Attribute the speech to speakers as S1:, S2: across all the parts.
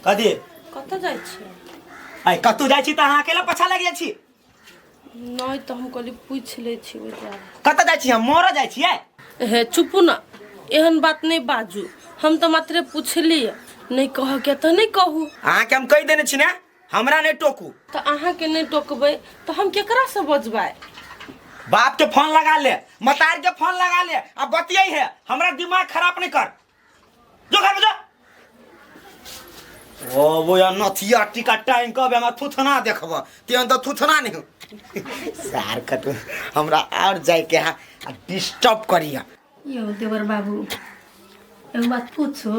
S1: कथी
S2: कत जाइ छी?
S1: आई कतौ जाइ छी त अहाँ अकेला पछा लग जाइ छी?
S2: नहीं तो हम कहली पूछ ले छी बेटा।
S1: कत जाइ छी? हम मोर जाइ छी।
S2: हे चुप ना, एहन बात नहीं बाजू। हम तो मात्र पूछली, नहीं कह के तो नहीं कहू।
S1: अहाँ के हम कह देने छी ने, हमरा नहीं टोकू।
S2: तो अहाँ के नहीं टोकबै तो हम केकरा से बजबै?
S1: बाप के फोन लगा ले, मतार के फोन लगा ले, अब बतियाई है। हमरा दिमाग खराब नहीं कर। जो घर में जा। ओ वो या नथिया टिका टाइम कब हम थुथना देखब, तेन तो थुथना नहीं। सार कट हमरा और जाय के डिस्टर्ब करिया।
S3: यो देवर बाबू एगो बात पूछो।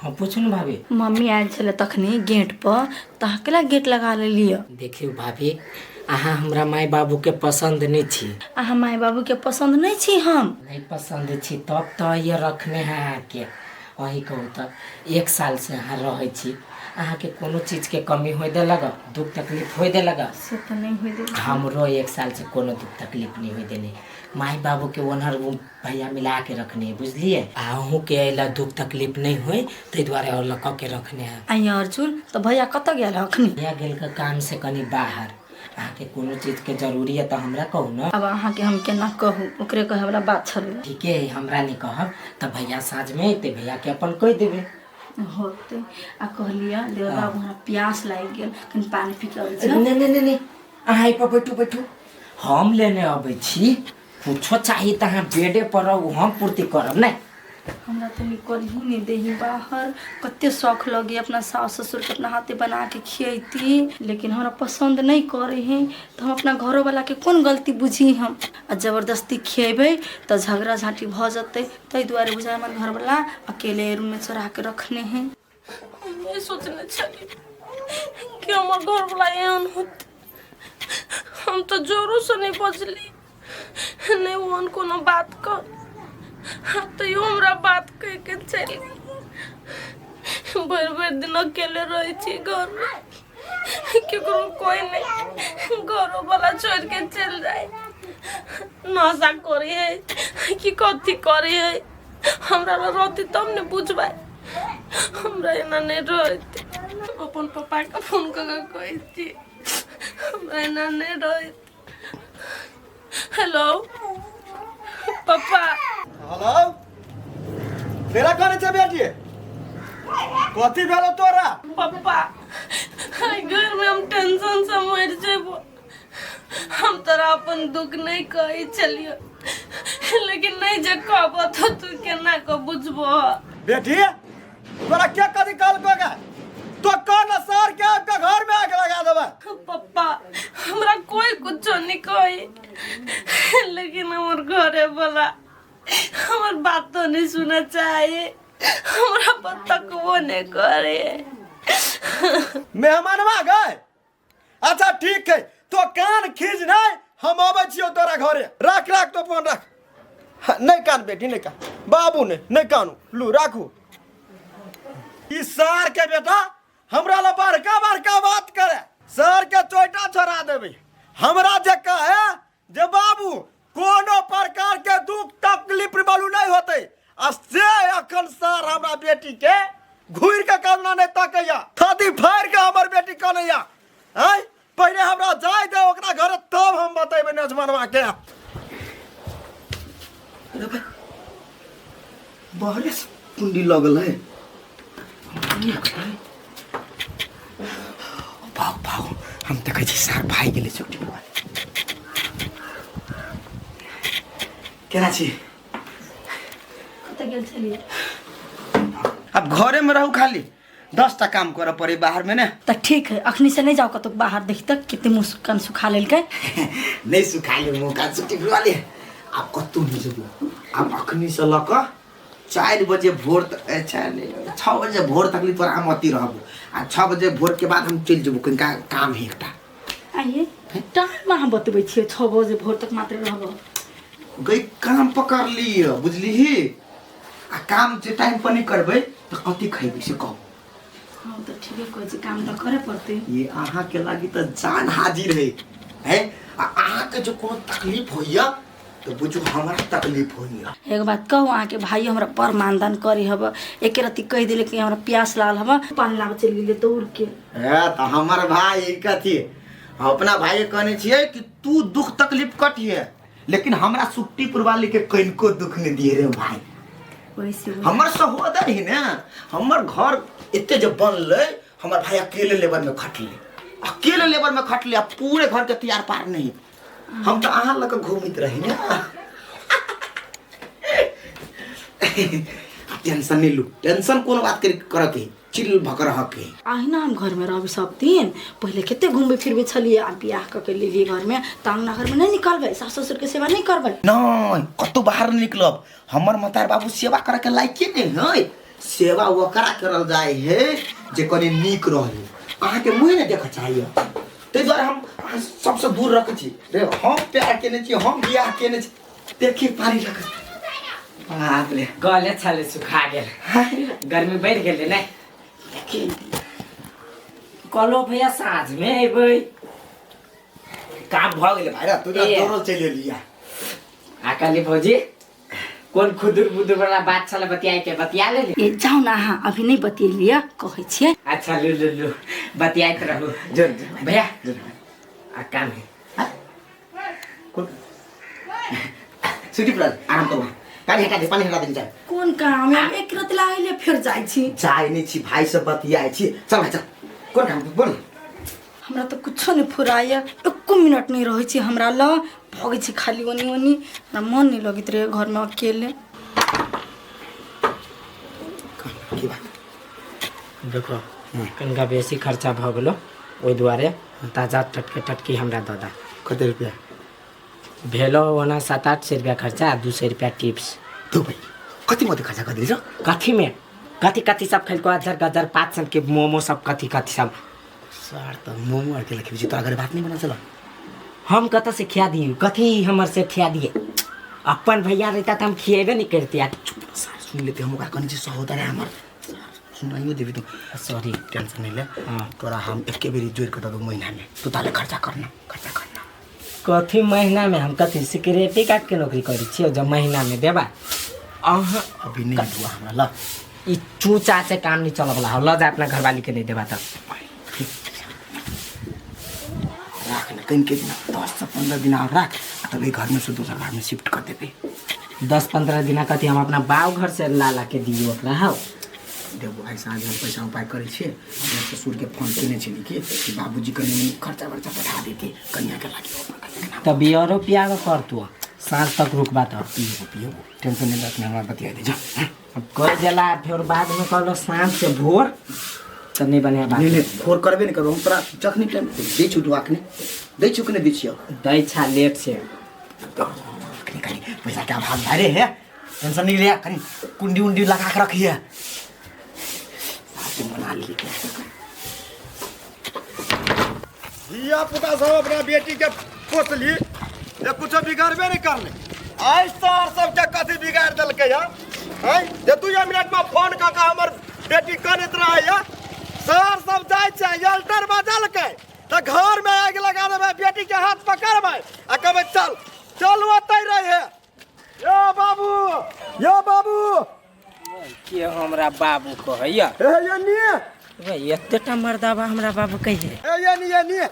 S4: हाँ पूछू न भाभी।
S3: मम्मी आयल छले तखनी गेट पर, तो अकेला गेट लगा लेलिए।
S4: देखियो भाभी, अहाँ हमरा माय बाबू के पसंद नहीं छी।
S3: अहाँ माय बाबू के पसंद नहीं छी? हम
S4: नहीं पसंद छी तब तो ये रखने हैं अहाँ के। वही कहू तो 1 साल से अहाँ रहे छी, अहाँ के कोनो चीज के कमी होय दे लगा, दुख तकलीफ होय दे लगा?
S3: से तो नहीं होय दे।
S4: हमरो 1 साल से कोनो दुख तकलीफ नहीं होय देने। माई बाबू के ओनर भैया मिला के रखने है, बुझलिए? अहूँ के अला दुख तकलीफ नहीं हुए ते द्वारे और लक के रखने हैं।
S3: आई अर्जुन तो भैया कत गेल अखनी?
S4: भैया गेल के काम से कनी बाहर। अहाँ के कोनो चीज के जरूरी है तो हमरा कहू ना।
S3: अब अहाँ के हम केना कहू, ओकरे कहे वाला बात छल।
S4: ठीक है, हमरा नहीं कहब तो भैया साँझ में अइते, भैया के अपन कह देबे
S3: होते। आ कहलिया देवर बाबू हमरा प्यास लाग गेल, कनी पानी पी के आबै छी।
S4: नहीं नहीं नहीं, अहाँ पर बैठू बैठू, हम लेने आबै छी। कुछो चाहिए तो अहाँ बेडे पर रहू, हम पूर्ति करब। नहीं
S3: हमरा तो निकल ही नहीं दे बाहर। कते शौक लगे अपना सास ससुर के अपना हाथे बना के खियती, लेकिन हमरा पसंद नहीं करे हैं। तो हम अपना घरों वाला के कौन गलती बुझी? हम आ जबरदस्ती खिएबे तो झगड़ा झाँटी भ जते, तै दुआरे बुझाय हमर घर वाला अकेले रूम में चढ़ा के रखने हैं।
S2: मैं सोचने चली कि हमर घर वाला एहन होत। हम तो जोरों से नहीं बजली, नहीं वो कोनो बात कर। हाँ तो यो हमरा बात कह के चली। भर भर दिन अकेले रही थी घर में, केकरो कोई नहीं। घरों वाला छोड़ के चल जाए, नशा करे है कि कथी करे है, हमरा रहती तब ने बुझबा। हमरा एना नहीं रहती। अपन पापा का फोन करके कहती हमरा एना नहीं रहती। हेलो पापा।
S1: हेलो, तेरा कौन छे बेटी? कथी भेलो तोरा?
S2: पापा घर में हम टेंशन से मर जेबो। हम तोरा अपन दुख नहीं कही चलियो, लेकिन नहीं जे कहबो तो तू केना को बुझबो?
S1: बेटी तोरा क्या कथी कल कोगा? तो कौन सर के आपका घर में आग लगा देबा?
S2: पापा हमरा कोई कुछ नहीं कही, लेकिन हमर घरे वाला हमर बात तो नहीं सुना चाहिए। हमरा पता को वो नहीं करे।
S1: मेहमानवा गए? अच्छा ठीक है, तो कान खींच नहीं, हम आवे छियो तोरा घरे। रख रख तो फोन रख। नहीं कान बेटी, नहीं कान बाबू, नहीं कानू लू राखू। इस सर के बेटा हमरा ला बड़का बड़का बात करे, सर के चोटा छोड़ा देबे। हमरा जे कहे जे बाबू कोनो प्रकार के दुख तकलीफ बालू नहीं होते, से अखन सर हमरा बेटी के घूर के कामना नहीं तकैया, छाती फाड़ के हमर बेटी कन्हैया। हैं पहले हमरा जाय दे ओकरा घर, तब हम बतेबे नजमानवा के। बाहरे से कुंडी लगल है। भाव भाव हम तक सर भाई गेले छुट्टी में। केना छी?
S3: कत गेल छलिए?
S1: अब घरे में रहू, खाली 10टा काम करे पड़े बाहर में ना।
S3: तो ठीक है, अखनी से नहीं जाओ कतो बाहर। देख तक कितने मुंह कान सुखा लेल के।
S1: नहीं सुखा ले मुंह कान छुट्टी वाले। आप कतू नहीं जेबू, आप अखनी से लक 4 बजे भोर तक, 6 बजे भोर तक तोरा हम अति रहबू। आ 6 बजे भोर के बाद हम चल जेबू, कनिका काम है एकटा।
S3: आइए टाइम में हम बतबै छियै 6 बजे भोर तक मात्र रहबो।
S1: गई काम पकड़ लिए बुझली। आ काम जे टाइम पर नहीं करबे तो कथी खैबे से कहू।
S3: हाँ तो ठीक है, कोई काम तो करे पड़ते।
S1: ये अहाँ के लागी तो जान हाजिर है। अहाँ के जो कोनो तकलीफ होइया तो बुझू हमारा तकलीफ होई।
S3: एक बात कहूँ आके भाई हमरा पर मानदान करी हब एक रति कह दिले कि हमरा प्यास लाल हब पानी लाब चल गेले दौड़ के।
S1: ए तो हमर भाई कथी अपना भाई कहने छिए कि तू दुख तकलीफ कटिए, लेकिन हमरा सुट्टी पुरवाली के कनको दुख नहीं दिए रे भाई।
S3: वैसे
S1: हमर सहोदर ही ना, हमर घर इतने जब बनले हमर भाई अकेले लेबर में खटले, अकेले लेबर में खटले, अब पूरे घर के तैयार पार नहीं। हम तो अहाँ लग घूमित रही ना। टेंशन नहीं लू, टेंशन कौन बात कर के चिल भकर हके।
S3: आही ना हम घर में रहबे सब दिन, पहले केते घूमबे फिरबे छलिए, आ बियाह क के लेलिए घर में त अंगना घर में नहीं निकलबे, सास ससुर के सेवा नहीं करबे।
S1: नहीं कतो बाहर निकलब, हमर मतार बाबू सेवा करे के लायक नहीं है। सेवा वकरा करल जाए है जे कनी नीक रहे, अहाँ के मुंह ने देख चाहिए। ते द्वारा हम सबसे दूर रख छी रे, हम प्यार केने छी, हम बियाह केने छी, देखी पानी रख। बाप रे
S4: गले छले सुखा गेल, गर्मी बढ़ गेल ने। कलो भैया साँझ में अबै
S1: काम भ गेले भाइ र, तू त दौड़ल चलि लिया।
S4: आकाली भौजी कौन खुदुर बुदुर वाला बात छले बतियाए के बतिया ले।
S3: ए जाऊ ना अहाँ अभी नहीं बतिलिए कहै छिए।
S4: अच्छा लु लु लु बतियाइत रहू।
S1: जो
S4: भैया आ काम है
S1: कौन सिटी प्लस आराम करू, पानी हटा दे, पानी हटा दे। जाए
S3: कोन काम है, एक रति लागले फिर जाइ छी।
S1: जाए नहीं छी भाई से बतियाए छी, चल भाई चल। कौन काम बोल।
S3: हमरा तो कुछो नहीं फुराया, एको मिनट नहीं रहे छी हमरा ल, भगे छी खाली ओनी ओनी, हमरा मन नहीं लगित रहे घर में अकेले।
S1: की बात
S4: देखो कनिका बेसी खर्चा भ गेलो, ओइ दुआरे ताजा टटकी हमरा ददा।
S1: कते रुपया
S4: भेलो ओना 700-800 रुपया खर्चा, 200 रुपया टिप्स।
S1: तो भाई कति मते खर्चा कर दिन्छ?
S4: कथी में कथी सब खेल को अजर गजर 500 के मोमो सब कथी सब।
S1: सर त मोमो के लखे बिची, तोरा घर बात नहीं बना चला।
S4: हम कत से खिया दिए, कथी हमर से खिया दिए, अपन भैया रहता तो हम खिएबे नहीं करते यार।
S1: सर सुन लेते, हम का कनी से सहोदर है हमर, सुनाइयो देबी तू।
S4: सॉरी
S1: टेंशन नहीं ले।
S4: हाँ
S1: तोरा हम एके बेरी जोड़ के दबो महीना में, तू ताले खर्चा करना।
S4: कथी महीना में हम कथी सिक्योरिटी गार्ड के नौकरी करी छियै जब महीना में देबा। अहाँ
S1: अभी नहीं दुआ हमरा ल।
S4: ई चूचा से काम नहीं चल वाला, ल जा अपना घरवाली के नहीं देबा तब।
S1: राख न कहीं के दिन 10 से 15 दिन और राख, तब एक घर में से दूसरा घर में शिफ्ट कर देबे।
S4: 10-15 दिन कथी हम अपना बाव घर से ला के दियो ओकरा। हाँ
S1: देखो भाई साँझ हम पैसा उपाय करे छे, अपने ससुर के फोन केने छे कि बाबूजी कने खर्चा वर्चा पठा देती कन्या के लागी।
S4: तब बियरो पियागा कर तू, साँझ तक रुकबा तो
S1: पियो टेंशन नहीं रखना, हमरा बतिया दे जा।
S4: अब कर जला फिर बाद में कहलो शाम से भोर तब नहीं बने बात।
S1: नहीं फोर करबे नहीं करो, हम तोरा जखनी टाइम दे छु दुआकने दे छु कने दे छियो
S4: दै छा लेट से
S1: कनी पैसा क्या भाग भारे है, टेंशन नहीं ले, कनी कुंडी उंडी लगा के रखिए, तुम बना ली धिया पुता सब अपना बेटी के पोसली, ये कुछ बिगाड़बे नहीं करले। आज सर सब के कथी बिगाड़ देलकै या हैं, जे 2 मिनट में फोन क के हमर बेटी कनित रहे या, सर सब जाय छै अल्टर बजलकै त घर में आग लगा देबै, बेटी के हाथ पकड़बै आ कहबै चल चल ओतै रहे। यो बाबू
S4: के हमरा बाबू कहैया
S1: ए ये नी
S4: वे एतेटा मर्दाबा हमरा बाबू कहिए।
S1: ए ये नी
S4: है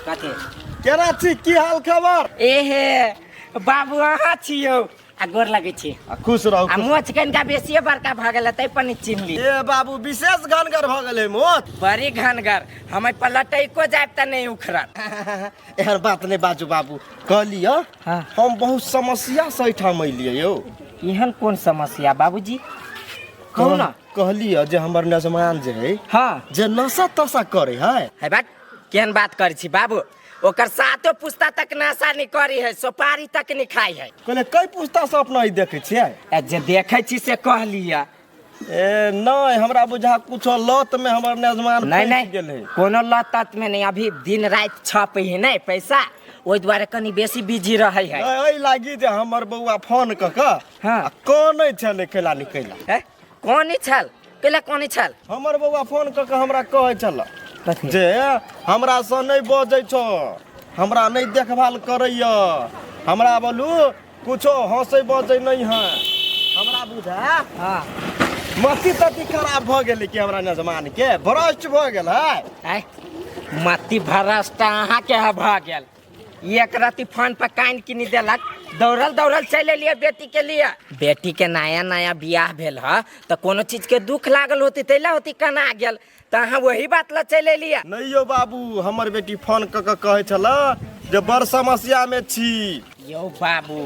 S4: कथी
S1: केना छी, की हाल खबर?
S4: एहे बाबू अहाँ छियौ, आ गोर लगै छी।
S1: खुश रहू।
S4: आ मोच कनिका बेसिए बड़का भ गेल तै पर नहीं चिन्हली।
S1: ए बाबू विशेष घनगर भ गेलै मोच।
S4: बड़ी घनगर, हम पलटैको जाब त नहीं उखड़ल।
S1: एहन बात नहीं बाजू बाबू, कहलियो
S4: हाँ।
S1: हम बहुत समस्या से ठाम अइलिए यो।
S4: एहन कौन समस्या बाबूजी कहू ना।
S1: कहलियो जे हमर नजमान जे है,
S4: हाँ
S1: जे नशा तशा करे है
S4: बात केहन बात करै छी बाबू, ओकर सातो पुस्ता तक नशा नहीं करी है, सुपारी तक नहीं खाई है।
S1: कहले कई पुस्ता से अपना ही देखे छियै।
S4: ए जे देखे छी से कहलिया।
S1: ए नहीं हमरा बुझा कुछो लत में हमर नजमान
S4: नहीं
S1: फंस गेल है।
S4: नहीं कोनो लत में नहीं, अभी दिन रात छपे है नहीं पैसा, ओहि द्वारे कनी बेसी बिजी रहे है।
S1: ए लागी जे हमर बौआ फोन क के
S4: हाँ
S1: कोन छै निकला निकला।
S4: कौन छल केला कौन छल?
S1: हमर बौआ फोन क के हमरा कहै छल जे हमरा से नहीं बजै छो, हमरा नहीं देखभाल करैया, हमरा बोलू कुछो हंसे बजे नहीं है हमरा बुझा।
S4: हाँ
S1: मती तती खराब भ गेल कि हमरा नजमान के भ्रष्ट भ गेल है।
S4: आय मती भरष्ट अहाँ के भ गेल। एक राति फोन पर कान किनी देलक, दौड़ल दौड़ल चले लिए बेटी के लिए। बेटी के नया नया बियाह भेल है तो कोनो चीज के दुख लागल होती तैला होती कना गेल तो अहाँ वही बात ला चले लिया।
S1: नहीं यो बाबू हमर बेटी फोन क कहे छल जे बड़ समस्या में छी।
S4: यो बाबू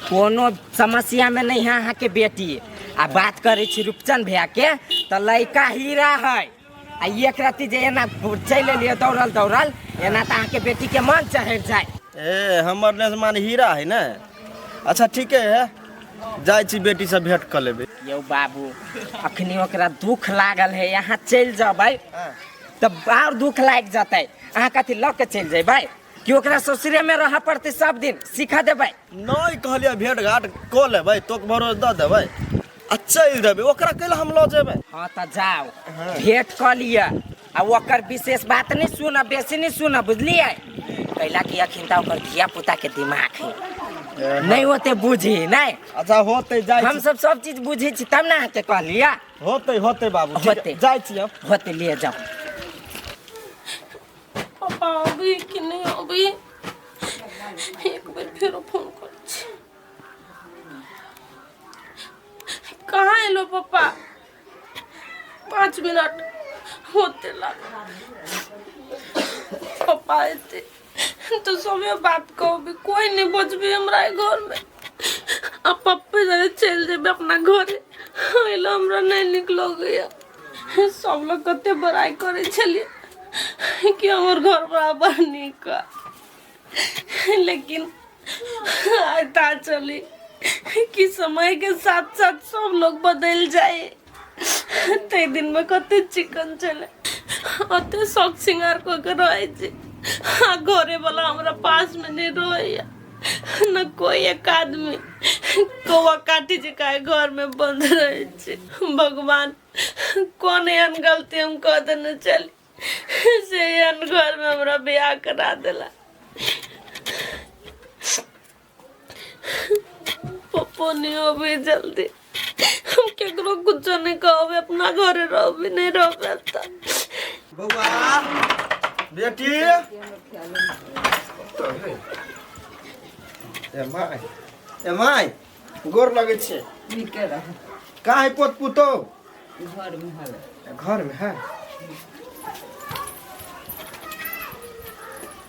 S4: कोनो समस्या में नहीं है अहाँ के बेटी। आ बात करे छी रूपचंद भैया के तो लड़का हीरा है। आ एक राति जे एना चले लिए दौड़ल दौड़ल एना तो अहाँ के बेटी के मन चढ़ जाए।
S1: ए हमर नजमान हीरा है ना। अच्छा ठीक है जाय छी बेटी से भेंट कर लेबे।
S4: यो बाबू अखनी ओकरा दुख लागल है यहाँ चल जाबै तब और दुख लाग जाते। अहाँ कथी लऽ के चल जेबै कि ओकरा ससुरे में रह पड़ते सब दिन सिखा देबै।
S1: नहीं कहलिए भेंट घाट क लेबै तो भरोस द देबै आ चल देबै ओकरा कैला हम लऽ जेबै।
S4: हाँ तो जाओ भेंट कर लिया आ ओकर विशेष बात नहीं सुना बेसी नहीं सुना बुझलिए। कैला कि अखन तो ओकर धिया पुता के दिमाग है नहीं होते बुझी नहीं।
S1: अच्छा होते जाय
S4: हम सब चीज बुझे छी तब ना अहाँ के कह लिया।
S1: होते होते बाबू
S4: होते।
S1: जाय छी हम
S4: होते लिए जाओ।
S2: पापा अभी कि नहीं अभी एक बार फिर फोन कर। कहाँ एलो पापा 5 मिनट होते लगा पापा एते तो समय बात कहो भी कोई नहीं बचबे हमरा घर में। अब पप्पे जरे चल जेबे अपना घरे एलो हमरा नहीं निकलो गया। सब लोग कते बड़ाई करे छलिए कि हमर घर बराबर निक लेकिन आता चली कि समय के साथ साथ सब लोग बदल जाए। ते दिन में कते चिकन चले अते शौक सिंगार को के रहे छे। घरे वाला हमरा पास में नहीं रहे न कोई एक आदमी कौवा काटी जे का घर में बंद रहे छे। भगवान कौन एहन गलती हम कर देने चली से एहन घर में हमरा ब्याह करा देला। पप्पो नहीं होबे जल्दी हम केकरो कुछ नहीं कहबे अपना घरे रहबे नहीं रहबे त
S1: बउआ बेटी ए माय गोर लगे छे कहाँ है पोत पुतो घर में है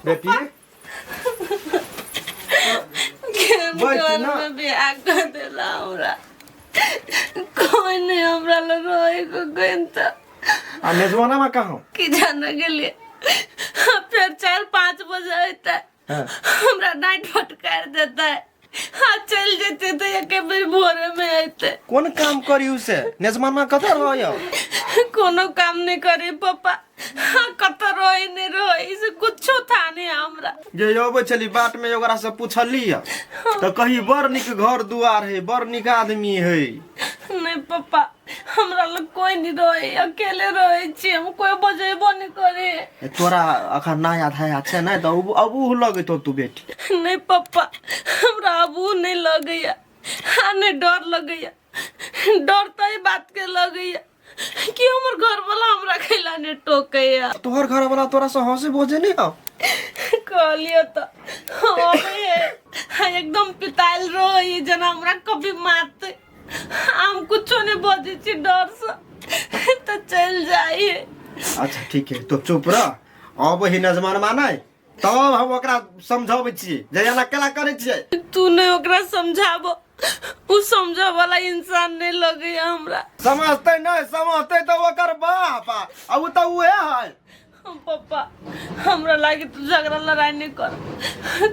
S1: बेटी
S2: घर में ब्याह कर देला हमरा कोई नहीं हमरा लग रहे को गन त
S1: आ मेजवाना में कहाँ
S2: कि जाने के लिए फिर 4-5 बजे आता है हमरा नाइट फटकार देता है। हाँ चल जेते तो एक बेर भोरे में आते।
S1: कौन काम करी उसे नेजमान में कथा रहो
S2: कोनो काम नहीं करे पापा। हाँ कतर रोए नहीं रोए इसे कुछ था नहीं हमरा।
S1: जे अबे चली बाट में ओकरा से पूछली तो कही बड़ निक घर दुआर है बड़ निक आदमी है।
S2: नहीं पापा हमरा लोग कोई नहीं रोए अकेले रोए छी हम कोई बजेबो नहीं करे।
S1: तोरा अखन नया धाया छे ना तो अबू लगे तो तू बेटी।
S2: नहीं पापा हमरा अबू नहीं लगैया। हाँ नहीं डर लगैया डर तो ही बात के लगैया कि हमर घर वाला हमरा खैला ने टोकैया।
S1: तोहर घर वाला तोरा से हंसी बोझे नहीं हो
S2: कहलियो तो हाँ एकदम पिताल रोई जना हमरा कभी मारते हम कुछो नहीं बोझे छी डर से तो चल जाइए।
S1: अच्छा ठीक है तो चुप रह अब ही नजमान माने तब हम ओकरा समझाबै छियै जे एना केला करै छियै।
S2: तू नहीं ओकरा समझाबो उ समझा वाला इंसान नहीं लगे हमरा।
S1: समझते तो ओकर बाप अब तो उहे है।
S2: पापा हमरा लागे तू झगड़ा लड़ाई नहीं कर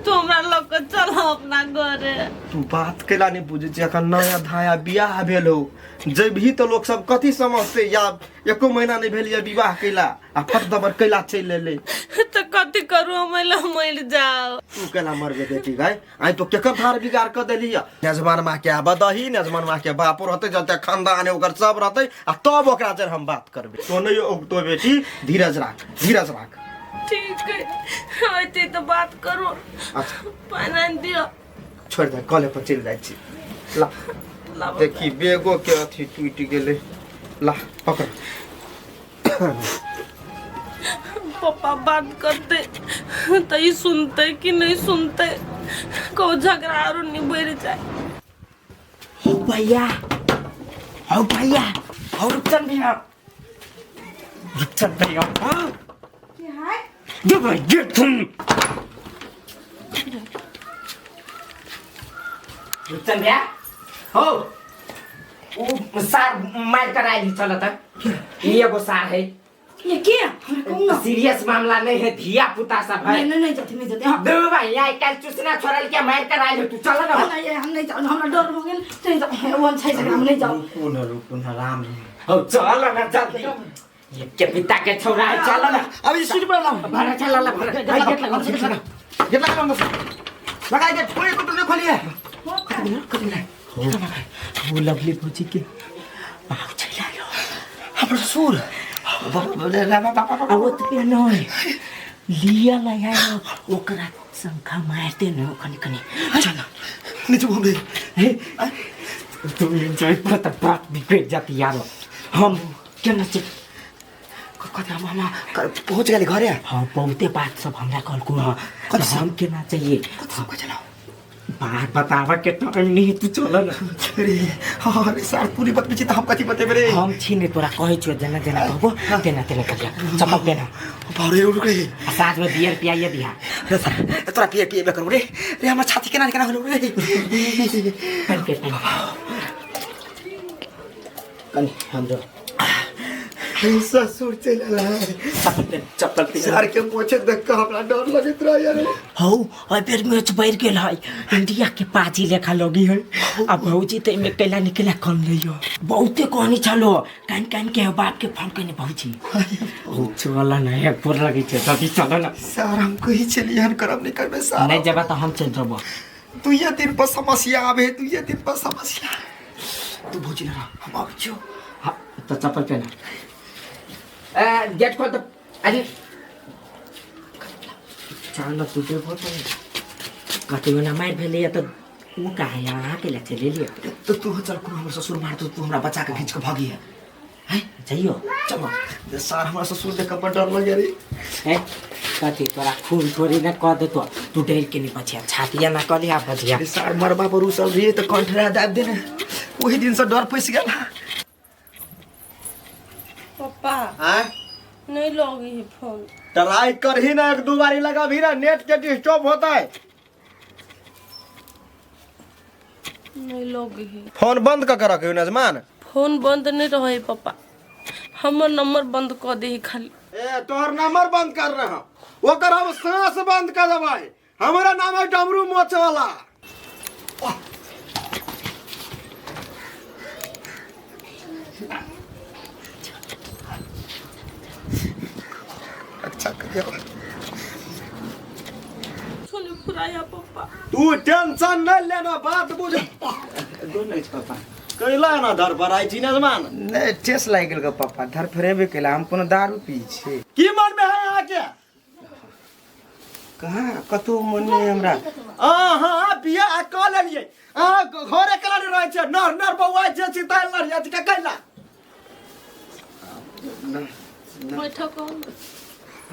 S2: तू हमरा लोग के चल अपना घरे।
S1: तू बात केला नहीं बुझे छी अखन नया धाया बियाह भेल हो जब भी तो लोग सब कथी समझते या एको महीना नहीं भेल या विवाह केला आ फट दबर केला चल ले
S2: तो कथी करू हम मर जाओ।
S1: तू केला मर गे बेटी गाय आई तो केकर धार बिगाड़ कर देली नजमान माँ के बदही नजमान माँ के बापो रहते जते खानदान ओकर सब रहते आ तब ओकरा जर हम बात करबे। तो नहीं तो बेटी धीरज राख धीरज राख।
S2: ठीक है तो बात करो।
S1: अच्छा
S2: फाइनेंस दियो
S1: छोड़ दे कॉले पर चल जाय छी ला देखी बेगो के अथी टूट गेले ला पकड़
S2: पापा बात करते तो ये सुनते कि नहीं सुनते को झगड़ा और नहीं बढ़ जाए।
S4: भैया और रुपचंद भैया दे भाई गेट तुम रुपचंद भैया हो वो सार मार कर आई चलो तक ये वो सार है
S3: ये क्या हमरा कहू ना
S4: सीरियस मामला नहीं है धिया पुता सब है
S3: नहीं जाते हां
S4: दे भाई यहाँ कल चुसना छोड़ल के मार कर आई तू चलो ना
S3: नहीं हम नहीं जाओ हमरा डर हो गेल नहीं जाओ वन छै हम नहीं जाओ
S1: रुकुन राम
S4: हो चलो ना चल ये के पिता के छोरा है चलो ना
S1: अब ये सीट पर ला
S4: भरा चलो ना भरा गेट लगा
S1: गेट लगा लगा के कोई को तो खोलिए
S4: वो लवली भौजी के बाप चला लो
S1: हमरा ससुर
S4: वो तो नहीं लिया लाया ओकरा शंखा मारते न कनी कनी
S1: चल नीचे घूम दे
S4: तुम एंजॉय कर त बात बिगड़ जाती यार हम क्या न
S1: कथा मामा पहुंच गए घरे
S4: हाँ बहुते बात सब हमरा कल को हम के ना चाहिए
S1: सबको चलाओ
S4: बात बतावा के टाइम नहीं तू चल ना
S1: अरे अरे सर पूरी बात पूछी तो हम कथी बतेबे रे
S4: हम छीने तोरा कहै छियो जना जना कहबो तेना तेना कर जा चपक देना
S1: बारे रुक रे
S4: साथ में बियर पियाइए दिया
S1: रे सर तोरा पिए करू रे रे हमर छाती केना केना होलो रे
S4: कर के कनी हम जो
S1: ससुर चला
S4: चप्पल
S1: सर के पोछे देख के हमरा डर लगत रह यार
S4: हौ अ फिर मैच बैठ गेल है इंडिया के पाजी लेखा लगी है अब भौजी त में कैला निकला कम नहीं हो बहुते कहनी छलो कान कान के बाप के फोन करने भौजी ओ चला ना एक पर लगी छे तभी चलो ना
S1: सर हम कहि चलियन करब नहीं करबे सर
S4: नहीं जब तो हम चल जब
S1: तू ये दिन पर समस्या आवे तू ये दिन पर समस्या तू भौजी ना हम आब छियो
S4: हां तो चप्पल पहना गेट खोल तो अरे चल ना तुझे बहुत कते ना मार भेले तो उ काहे यहाँ के लेते ले लिया
S1: तो तू चल को हमर ससुर मार तू हमरा बच्चा के खींच के भागी है
S4: हैं जाइयो
S1: चलो सर हमरा ससुर देख के डर लगे रे
S4: हैं कते तोरा खून थोड़ी ना कह दे तो तू डेल के नहीं बचिया छातिया ना कर लिया बचिया
S1: सर मरबा पर उसल रे तो कंठरा दाब देने वही दिन से डर पैस गेल
S2: पापा
S1: हां
S2: नहीं लोगी है फोन
S1: ट्राई कर ही ना एक दो बारी लगा भी ना नेट के डिस्टर्ब होता है
S2: नहीं लोगी है
S1: फोन बंद कर रखे नजमान
S2: फोन बंद नहीं रहे पापा हमर नंबर बंद कर दे खाली
S1: ए तोहर नंबर बंद कर रहा ओकर हम सांस बंद कर देबै हमरा नाम है डमरू मोच वाला अच्छा कर
S2: सुन फुराया पापा
S1: तू टेंशन नहीं लेना बात बुझ
S4: दोनों इस पापा
S1: कैला ना धर पर आई छी नजमान
S5: नहीं ठेस लाग गेल पापा धर फरेबे केला हम कोनो दारू पी छी
S1: की मन में है आके
S5: कहाँ कतौ मन नहीं हमरा
S1: हां बिया क लेलिए घरे कला रहे छै नर नर बौआ जे छी तै लड़ जा के कैला
S2: बैठो कौन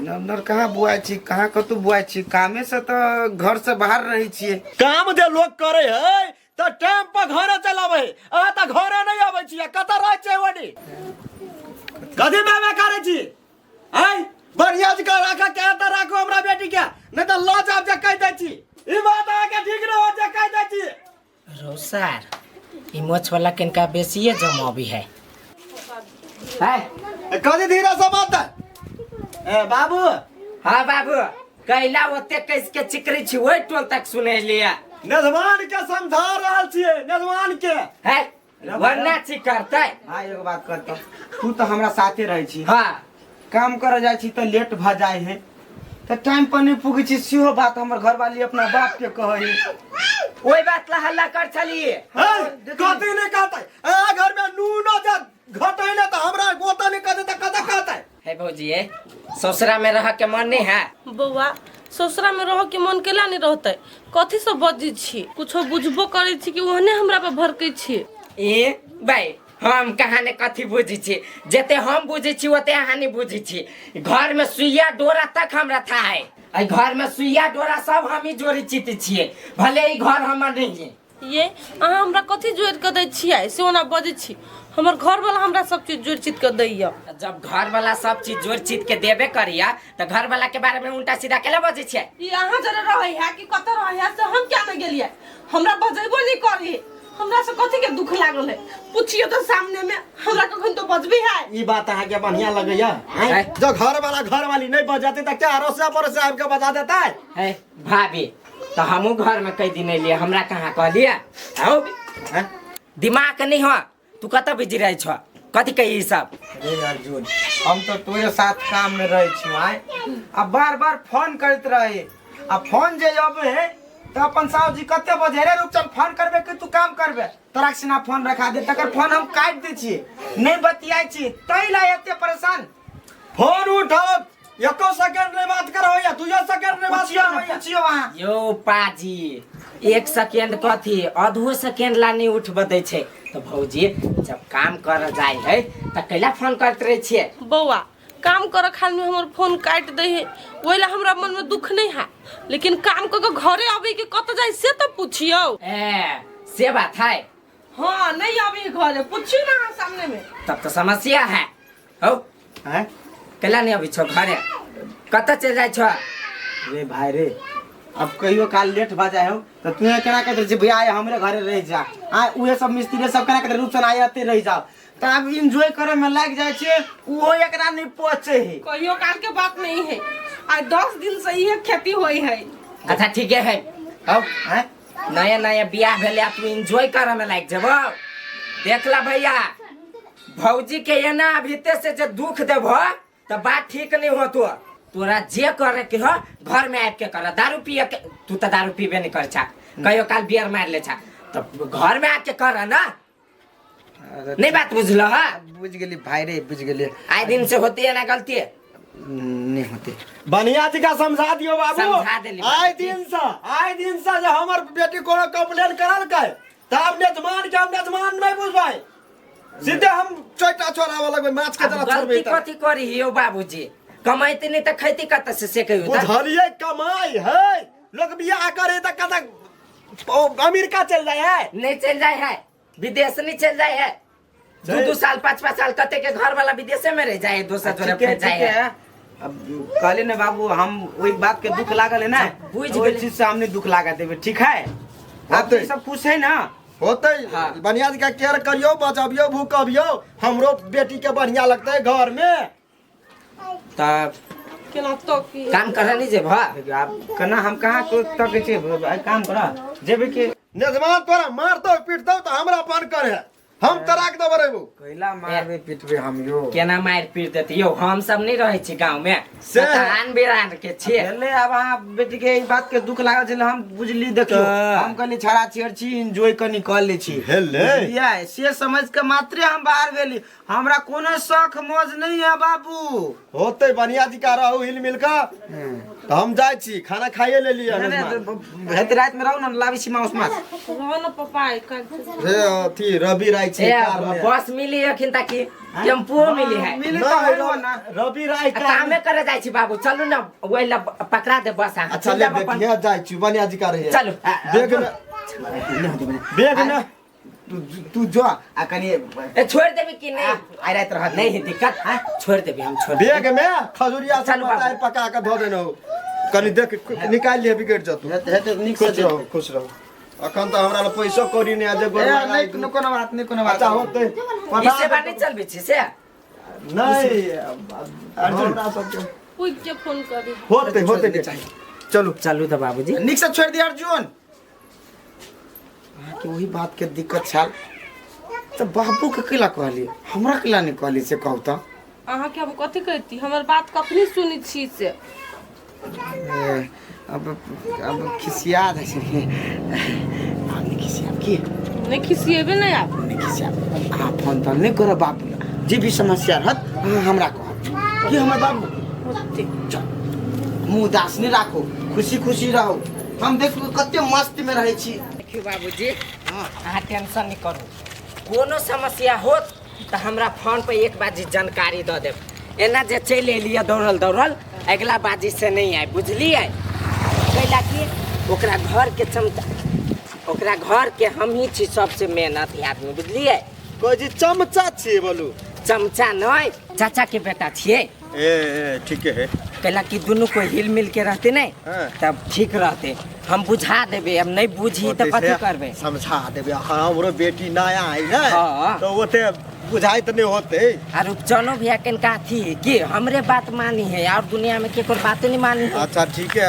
S5: नर कहाँ बुआई छी कहाँ कतौ बुआई छी कामे से तो घर से बाहर रही छी
S1: काम जे लोग करे है त टाइम पर घरे चलावे आ त घरे नहीं आवे छी कत रह छै वडी कदी में करे छी आई बढ़िया से राखा के त राखो हमरा बेटी के नहीं त लॉ जाब जे कह दे छी ई बात आके ठीक न हो जे कह दे छी
S4: रोसार ई मोछ वाला किनका बेसिए जमा भी है
S1: कदी धीरे से बात ए बाबू
S4: हाँ बाबू कैला ओते कैस के चिकरी छी ओइ टोल तक सुने लिया
S1: नजमान के समझा रहल छिए नजमान के
S4: है वरना छी करतै
S5: हां एगो बात कहतो तू तो हमरा साथे रही छी
S4: हाँ
S5: काम कर जाय छी तो लेट भ जाय है तो टाइम पर नहीं पुगे छी सेहो बात हमर घर वाली अपना बाप के कहै
S4: ओइ बात ला हल्ला कर चलिए
S1: कथी नहीं कहते ए घर में नून जा घटैले त हमरा गोता नहीं कहते त कदा कहते
S4: है भौजी ससुरा में रह के मन नहीं है
S2: बउआ ससुरा में रह के मन केला नहीं रहते कथी से बजै छी कुछो बुझबो करै छी कि ओहने हमरा पे भड़कै छी
S4: ए भाई हम कहाँ ने कथी बुझी छी जते हम बुझी छी ओते अहाँ नहीं बुझी छी घर में सुइया डोरा तक हमरा था है आई घर में सुइया डोरा सब हम ही जोड़ी चित छिए भले ही घर हमर नहीं है
S2: ये अहाँ हमरा कथी जोड़ के दै छियै से ओना बजै छी हमर घर वाला हमरा सब चीज जोड़ चित के दैया
S4: जब घर वाला सब चीज जोड़ चित के देबे करिया तो घर वाला के बारे में उल्टा सीधा केला बजे छिए
S2: ई अहाँ जरे रहै है कि कत रहै है से हम क्या न गेलियै हमरा बजेबो नहीं करी हमरा से कथी के दुख लागल है पूछियो तो सामने में हमरा कखन तो बजबी है
S1: ई बात अहाँ के बढ़िया लगैया जो घर वाला घर वाली नहीं बजाते त क्या अरोसा परोसा आपके बजा देता है
S4: भाभी तो हमू घर में कई दिन लिए हमरा कहाँ कहलिए आओ दिमाग नहीं हो तू कत बिजी रहे छ कथी कही सब
S5: रे अर्जुन हम तो तोरे साथ काम में रहे छी आय अब बार-बार फोन करत रहे अब फोन जे अबे तो अपन साहब जी कते बजे रे रुक चल फोन करबे कि तू काम करबे तोरा सिना फोन रखा दे तकर फोन हम काट दे छी नहीं बतियाई छी तै ला एते परेशान
S1: फोन उठाओ एको सेकंड नहीं बात करो या तुझे सेकंड नहीं बात करो
S5: पूछियो वहां
S4: यो पाजी 1 सेकंड कथी आधो सेकंड ला नहीं उठ बदै छे तो भौजी जब काम कर जाए है त कैला फोन करत रहे छिए
S2: बौआ काम कर खाल में हमर फोन काट दे है ओइला हमरा मन में दुख नहीं है लेकिन काम क के घरे आबे के कत जाय से तो पूछियो
S4: से बात है
S2: हां नहीं आबे घरे पूछियो ना सामने में
S4: तब तो समस्या है हो
S5: हैं
S4: कैला नहीं अभी छो घरे कत चल जाय छ
S5: रे भाई रे अब कहियो काल लेट भ जाए हो तो तू केना कहते जे भैया आए हमरे घरे रह जा आ उहे सब मिस्त्री सब केना कहते रूप से आए अते रह जाओ त अब एंजॉय करे में लाग जाय छे वो एकरा नहीं पहुंचे है
S2: कहियो काल के बात नहीं है आज 10 दिन से ये खेती होई है
S4: अच्छा ठीक है
S5: अब हैं
S4: नया नया बियाह भेले तू एंजॉय करे में लाग जबो देखला भैया भौजी के एना भीतर से जे दुख देबो तो बात ठीक नहीं होतो तोरा जे करे के हो घर में आके कर दारू पिए के तू तो दारू पीबे नहीं कर छा कहियो काल बियर मार ले छा तो घर में आके कर ना नहीं बात बुझलो है
S5: बुझ गेली भाई रे बुझ गेली
S4: आए दिन से होती है ना गलती
S5: नहीं होते
S1: बनिया जी का समझा दियो बाबू
S4: समझा देली
S1: आए दिन से जो हमर बेटी कोनो कंप्लेन करल के तब नेतमान के हम नेतमान नहीं बुझबाई सीधे हम चोटा छोरा वाला माछ के तरह छोड़बे
S4: गलती कथी करी हो बाबूजी कमाइते नहीं तो खैती कत से कहियो
S1: बुझलिए कमाई है लोग बियाह करे त कत अमेरिका चल जाए है
S4: नहीं चल जाए है विदेश नहीं चल जाए है 2 साल 5 साल कते के घर वाला विदेश में रह जाए दोसर जोरे पे जाए है
S5: अब कहले ने बाबू हम वही बात के दुख लागल है ना
S4: बुझ
S5: वही चीज से हमने दुख लगा देबे ठीक है आप तो सब खुश है ना
S1: होते बनिया जी का केयर करियो बचाबियो भूकबियो हमरो बेटी के बढ़िया लगता है घर में
S4: तब
S2: केना तो की
S4: काम कर नहीं जे भा
S5: आप कना हम कहां को तक छे काम करा जेबे के
S1: नेजमान तोरा मारतो पीटतो तो हमरा पान करे हम तराक दे बरेबू
S5: कैला मारबे पिटबे हम यो
S4: केना मार पीट देती यो हम सब नहीं रहे छी गांव में
S1: से
S4: सतान बिरान के छे
S5: पहले अब आ बेटी के ई बात के दुख लागल छले हम बुझली देखियो हम कहली छड़ा छेड़ छी एंजॉय कनी कर ले छी
S1: हेले
S5: बुझलियै से समझ के मात्रे हम बाहर गेली हमरा कोनो शौक मौज नहीं है बाबू
S1: होते बनिया जी का रहू हिल मिल का तो हम जाय छी खाना खाइए ले लिया
S5: हेत रात में रहू न लावी छी मांस माछ
S2: रहो न पापा कल
S1: रे थी रवि राय छी कार में
S4: बस मिली अखिन तक टेम्पो मिली है
S5: मिली तो है ना
S1: रवि राय कार
S4: कामे करे जाय छी बाबू चलू ना ओइला पकड़ा दे बस आ
S1: अच्छा ले देखिए जाय छी बनिया जी का रहे
S4: चलू
S1: बेग न
S5: तू जो आ कनी
S4: छोड़ देबी कि नहीं
S5: आई रात रह
S4: नहीं है दिक्कत छोड़ देबी हम छोड़
S1: बेग में खजुरिया से
S4: चल बाबू।
S1: बताए पका के धो देनो कनी देख निकाल लिए बिगड़ जतू
S5: हेते निक से
S1: खुश रहो अखन तो हमरा पैसो करी ने आज गोर
S5: नहीं कोनो बात नहीं कोनो बात
S1: अच्छा होते
S4: इससे बात नहीं चल बिछे से
S1: नहीं अर्जुन
S2: कोई के फोन करी
S1: होते के चलो
S4: चलू तो बाबूजी
S5: निक से छोड़ दिया अर्जुन कि वही बात के दिक्कत छल तो बाबू के केला कहली हमरा केला नहीं कहली से कहू तो
S2: अहाँ के हम कथी कहती हमर बात कखनी सुनी छी से
S5: अब खिसिया दे हम नहीं खिसिया की
S2: नहीं खिसिएबे नहीं आप
S5: नहीं खिसिया आप फोन तो नहीं करो बाबू जे भी समस्या रहत हमरा कह कि हमर बाबू
S2: होते
S5: मुंह दास नहीं राखो खुशी खुशी रहो
S1: हम देखू कते मस्ती में रहे छी।
S4: देखियो बाबूजी, अहाँ टेंशन नहीं करू, कोनो समस्या होत तो हमरा फोन पे एक बाजी जानकारी दे देब। एना जे चलि एलिए दौड़ल दौड़ल अगला बाजी से नहीं आए, बुझलिए? कैला कि ओकरा घर के चमचा, ओकरा घर के हम ही छी सबसे मेहनत आदमी, बुझलिए?
S1: कोई जी चमचा छी बोलू?
S4: चमचा नहीं, चाचा के बेटा छिए।
S1: ए ठीक है।
S4: कैला कि दोनों को हिल मिल के रहते नहीं
S1: हाँ।
S4: तब ठीक रहते। हम बुझा देबे, अब नहीं बुझी तो कथी करबे?
S1: समझा देबे। हमरो बेटी नया है ना,
S4: हाँ।
S1: तो ओते बुझाई तो नहीं होते।
S4: और उपचनो भैया कनका थी कि हमरे बात मानी है और दुनिया में केकर बात नहीं मानी है।
S1: अच्छा ठीक है,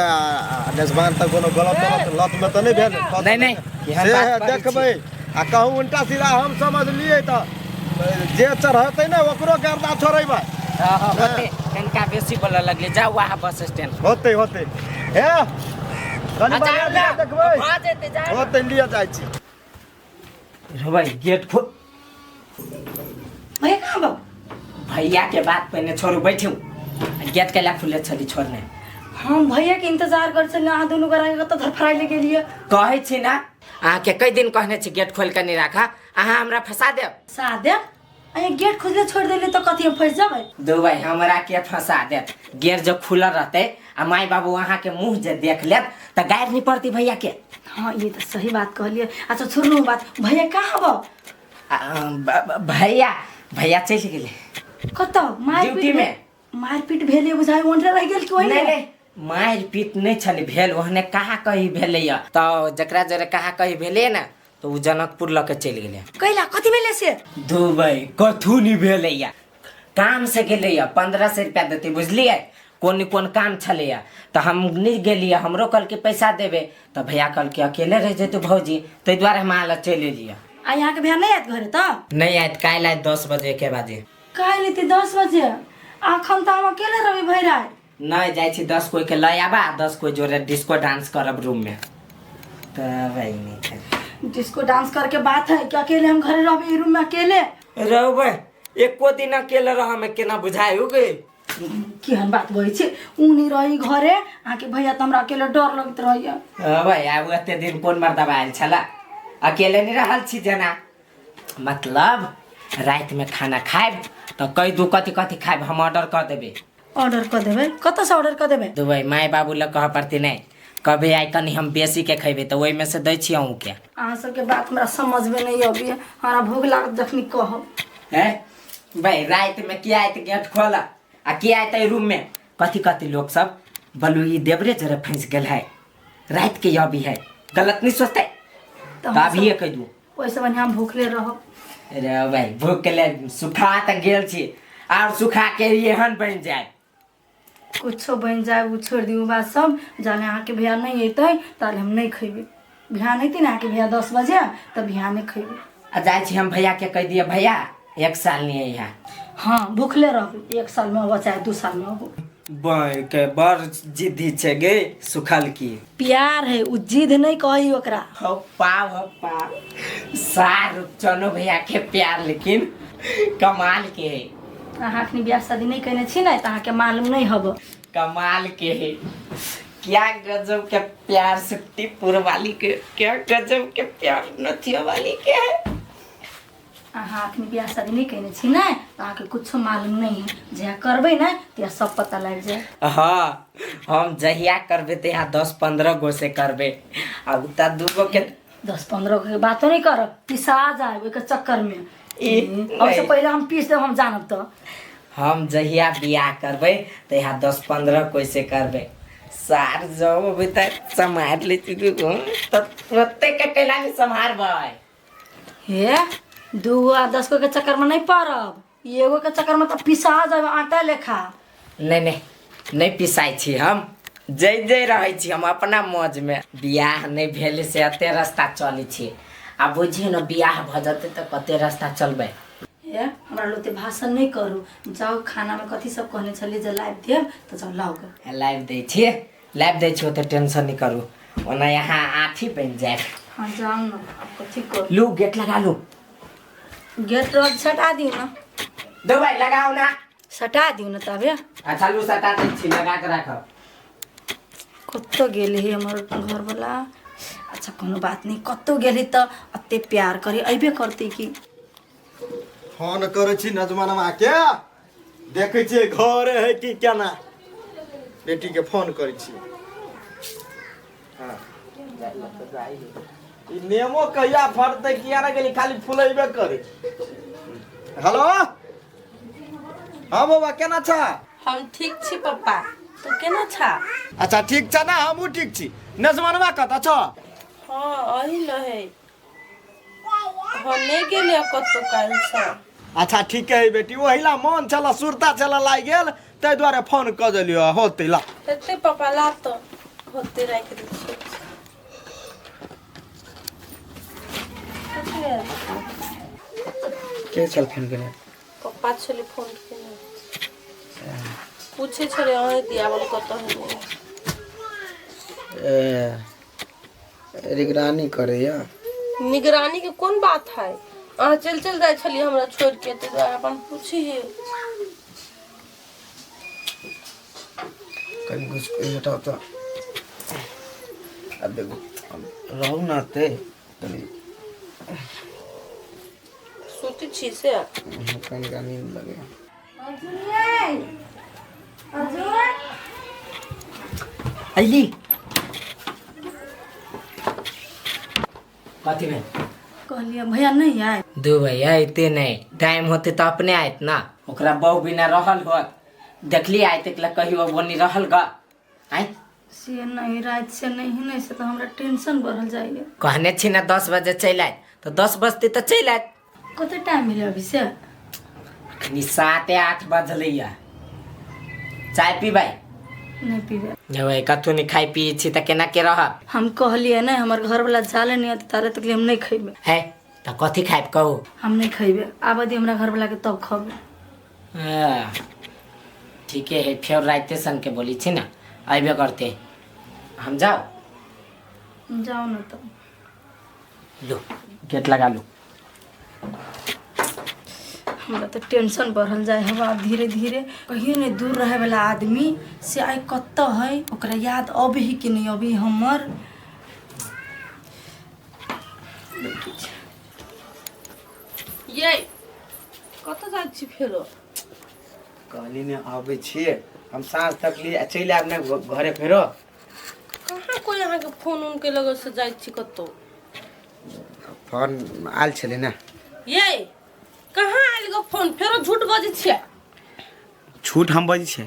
S1: नजमान तक कोनो गलत लत में तो नहीं भेल?
S4: नहीं एहन
S1: से
S4: बात करै छी।
S1: देखबै आ कहूँ उल्टा सीधा हम समझ लिए तो जे चढ़ते ना ओकरो गर्दा छोड़ेबै।
S4: हाँ होते, कनका बेसी बोले लगले, जाओ वहाँ बस स्टैंड।
S1: होते होते हे कनी
S4: अच्छा,
S1: बाहर
S4: जा,
S1: देखबै।
S4: भऽ जेतै, जाओ।
S1: होते लिए जाइ छी।
S4: भाई गेट खोल।
S3: भैया कहाँ बा?
S4: भैया के बात पहले छोड़ू, बैठू। गेट के ला खुले छली छोड़ने।
S3: हम भैया के इंतजार कर छल, अहाँ दुनू गोरा कतऽ धरफराइ ले गेलिए।
S4: कहै छी ना, अहाँ के कई दिन कहने छी गेट खोल के नहीं रखा, अहाँ हमरा फंसा देब।
S3: सादे अरे गेट खुजले छोड़ देले तो कथी हम फंस जाबै?
S4: दो भाई हमरा के फंसा देत। गेट जो खुला रहते आ माई बाबू वहाँ के मुंह जे देख लेत तो गायर नहीं पड़ती भैया के।
S3: हाँ ये तो सही बात कहलिए। अच्छा छोड़ू बात, भैया कहाँ बा?
S4: भैया चल गेले
S3: कतऽ?
S4: ड्यूटी में।
S3: मारपीट भेले बुझाइ ओंठे रह गेल कि ओहिने?
S4: नहीं मार पीट नहीं छल भेल, ओहने कहा कही भेले तो जकरा जरे कहा कही भेले ना तो उ जनकपुर लके चल गेले।
S3: कैला कथी भेले से?
S4: दुबई कथू नहीं भेले, काम से गेले 1500 रुपया देते, बुझलिए? कोन काम छले तो हम नहीं गेलिए, हमरो कल के पैसा देवे तो भैया कल के अकेले रह जेते भौजी, ताहि द्वारे हम आला चल एलिए।
S3: आ यहाँ के भैया नहीं आयत घरे तो?
S4: नहीं आयत, काल्हि आयत 10 बजे के बाजे।
S3: काल्हि एते 10 बजे? अखन तो हम अकेले रहबे भैरा।
S4: नहीं जाय छी 10 कोई के लय आबा, 10 कोई जोरे डिस्को डांस करब रूम में। तो भाई नहीं
S3: डिस्को डांस करके बात है कि अकेले हम घरे रहबे रूम में अकेले?
S4: रहबै, एको दिन अकेले रह में केना बुझाई हो गई?
S3: केहन बात बोलै छी? उनी रही घरे, आके भैया तो हमरा अकेले डर लगत रहैया।
S4: भाई आब एते दिन कोन मर्दबा आयल छला, अकेले नहीं रहल छी जना। मतलब रात में खाना खाएब तो कई दू कथी कथी खाएब हम ऑर्डर कर देबे।
S3: ऑर्डर कर देबे? कतऽ से ऑर्डर कर देबे?
S4: दुबई माय बाबू लग कह पड़ती नहीं, कभी आई कनी हम बेसी के खेबे तो वही में से दै छी अहूँ के।
S3: अहाँ सबके बात हमरा समझ में नहीं अभी, हमरा भूख लागत जखनी कहब।
S4: है भाई रात में किया आयत गेट खोला आ किया आयत रूम में कथी कथी लोग सब बोलू ई देवरे जरा फंस गेल है, रात के अभी है, गलत नहीं सोचते तो अभी कह दू।
S3: ओइसे बढ़िया हम भूखले रहब।
S4: अरे भाई भूख के ले सुखा तक गेल छी और सुखा के एहन बन जाए।
S3: कुछो बन जाए वो छोड़ दी बात सब, जाने अहाँ के भैया नहीं अतै ताले हम नहीं खेबे। बिहान अतै ना के भैया 10 बजे तब बिहान नहीं खेबे।
S4: आ जाय छी हम भैया के कह दिए भैया 1 साल नहीं है यहाँ।
S3: हाँ भूखले रहबे, 1 साल में अब चाहे 2 साल में अब।
S4: बाय के बड़ जिद्दी छे गे सुखल की।
S3: प्यार है उ जिद नहीं कही ओकरा।
S4: हो पाव सार चनो भैया के प्यार लेकिन कमाल के है।
S3: अहाँ अखनी बियाह शादी नहीं कने छी ना, तो अहाँ के मालूम नहीं हब।
S4: कमाल के है, क्या गजब के प्यार सिट्टीपुर वाली के, क्या गजब के प्यार नथिया वाली के है।
S3: अहाँ अखनी बियाह शादी नहीं कने छी ना, तो अहाँ के कुछो मालूम नहीं है। जहाँ करबे ना तो सब पता लग जाए।
S4: हाँ हम जहिया करबे तो यहाँ 10-15 गो से करबे, अब त दूगो के
S3: 10-15 के बातो नहीं करब, पिसा जाए ओके चक्कर में। अब से पहले हम पीस देब, हम जानब तो।
S4: हम जहिया बियाह करबे तो यहाँ 10-15 कोई से करबे। सार जाओ अभी तक संभाल ले तो ओते के कैला नहीं संभालबै।
S3: हे 2 आ 10 के चक्कर में नहीं पड़ब, एगो के चक्कर में तो पिसा जाए आटा लेखा।
S4: नहीं पिसाई छी हम, जय रहे छी हम अपना मौज में। बियाह नहीं भेले से अते रास्ता चली छी, आ बुझिए न बियाह भ जते तो कते रास्ता चलबे।
S3: हे हमरा लोते भाषण नहीं करू, जाओ खाना में कथी सब कहने छली जे लाइव देब तो जाओ लाओ गे।
S4: लाइव दै छी तो टेंशन नहीं करू, ओना यहाँ आठी बन जाए।
S3: हाँ जाओ ना, अब कथी कर
S4: लू गेट लगा लू।
S3: गेट रोज सटा दियो ना।
S4: दो भाई लगाओ ना।
S3: सटा दियो ना तबे।
S4: अच्छा लू सटा दे छी, लगा के रखो।
S3: कत्तो गेले है हमर घर वाला। अच्छा कोनो बात नहीं, कत्तो गेले तो अत्ते प्यार करे अइबे करते कि।
S1: फोन करे छी नजमानमा के देखे छी घर है कि केना। बेटी के फोन करे छी। हाँ ई नेमो कहिया फरते किया ना गेली खाली फुलैबे करे। हेलो हाँ बाबा केना छ?
S2: हम ठीक छी पप्पा, तू केना छा?
S1: अच्छा ठीक छ ना, हमहू ठीक छी। नजमानमा कता छ?
S2: हाँ अही लहे हम नहीं गेले कत्तो काल से।
S1: अच्छा ठीक है बेटी, वहीला मन चला सुरता चला लाग गेल तै द्वारे फोन क देलियो होते ला।
S2: एते पापा ला तो होते राख दे छी।
S5: के चल फोन केने?
S2: पप्पा छले फोन केने पूछे छले अहे दिया बोल कतो है।
S5: निगरानी करे या।
S2: निगरानी के कौन बात है? अहाँ चल जाए छली हमरा छोड़ के ते अपन पूछी है।
S5: कहीं कुछ हटाओ तो अब देखो रहू ना ते तनी
S2: सोची छी से
S5: कहीं का नींद लगे।
S4: अली कथी में
S3: कहलिए भैया नहीं आए।
S4: दो भैया अइते नहीं, टाइम होते तो अपने आयत ना। ओकरा बहू बिना रहल होत, देखली आयत एकला कहियो बनी रहल ग आय
S3: से नहीं रात से नहीं से तो हमरा टेंशन बढ़ल जाइए।
S4: कहने छी ना 10 बजे चल आयत तो 10 बजते तो चल आयत।
S3: कते टाइम मिले अभी से?
S4: अखनी 7-8 बजलैया। चाय पीबै?
S3: नहीं पीबे।
S4: जब कथु नहीं खाई पी छी त केना के रहब?
S3: हम कहलिए नहीं हमर घर वाला जाले नहीं आते तारे तक हम नहीं खइबे।
S4: है त कथी खाइब कहू?
S3: हम नहीं खइबे, आबादी हमरा घर वाला के तब खबे।
S4: ठीक है फिर राइते सन के बोली छी ना अइबे करते। हम जाओ?
S3: जाओ ना तो।
S4: लो गेट लगा लो।
S3: हमरा तो टेंशन बढ़ल जाए हवा धीरे धीरे। कहियो नहीं दूर रहे वाला आदमी से आई कत्ता है ओकरा याद अब ही कि नहीं अभी हमर।
S2: ये कतो जाय छी फेरो?
S5: कहली ने आवे छिए हम साँझ तक लिए चल आब ने घरे फेरो।
S2: कहाँ कोई अहाँ के फोन उनके लगे से जाय छी कतो?
S5: फोन आल छले ना।
S2: ये कहाँ आइल गो फोन? फेरो झूठ बजे छियै।
S5: झूठ हम बजी छे?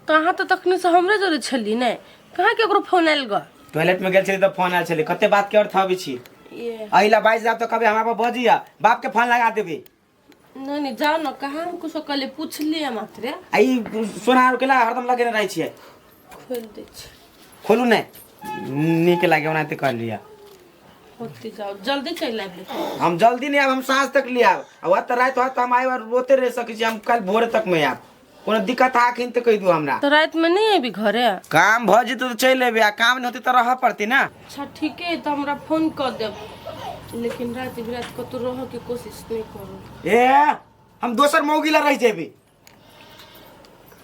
S2: कहाँ तो तखने से हमरे जरे छली ने, कहाँ केकरो फोन आइल गो?
S5: टॉयलेट में गेल छली त फोन आल छले। कते बात के अर्थ हबे छी?
S2: ये
S5: अइला 22 जाब तो कभी हमरा पर बजिया बाप के फोन लगा देबे।
S2: नहीं जाओ ना, कहाँ हम कुछ कले पूछ लिया मात्रे।
S5: आई सोनार केला हरदम लगे रही छे।
S2: खोल दे छी।
S5: खोलू ने नीक लागे ओनाते कर लिया।
S2: होती जाओ जल्दी चल आइबे।
S5: हम जल्दी नहीं आब, हम साँझ तक ले आब। अब त रात होत हम आइ और रोते रह सके छी। हम कल भोर तक में आब। कोनो दिक्कत आखिन त कह दू हमरा।
S2: तो रात में नहीं आबी घरे?
S5: काम भ जेतो तो चल लेबे, आ काम नहीं होते तो रह पड़ती ना।
S2: अच्छा ठीक है तो हमरा फोन कर देब, लेकिन रात बिरात को तो रह के कोशिश नहीं करो।
S5: ए हम दोसर मौगिला रह जेबे।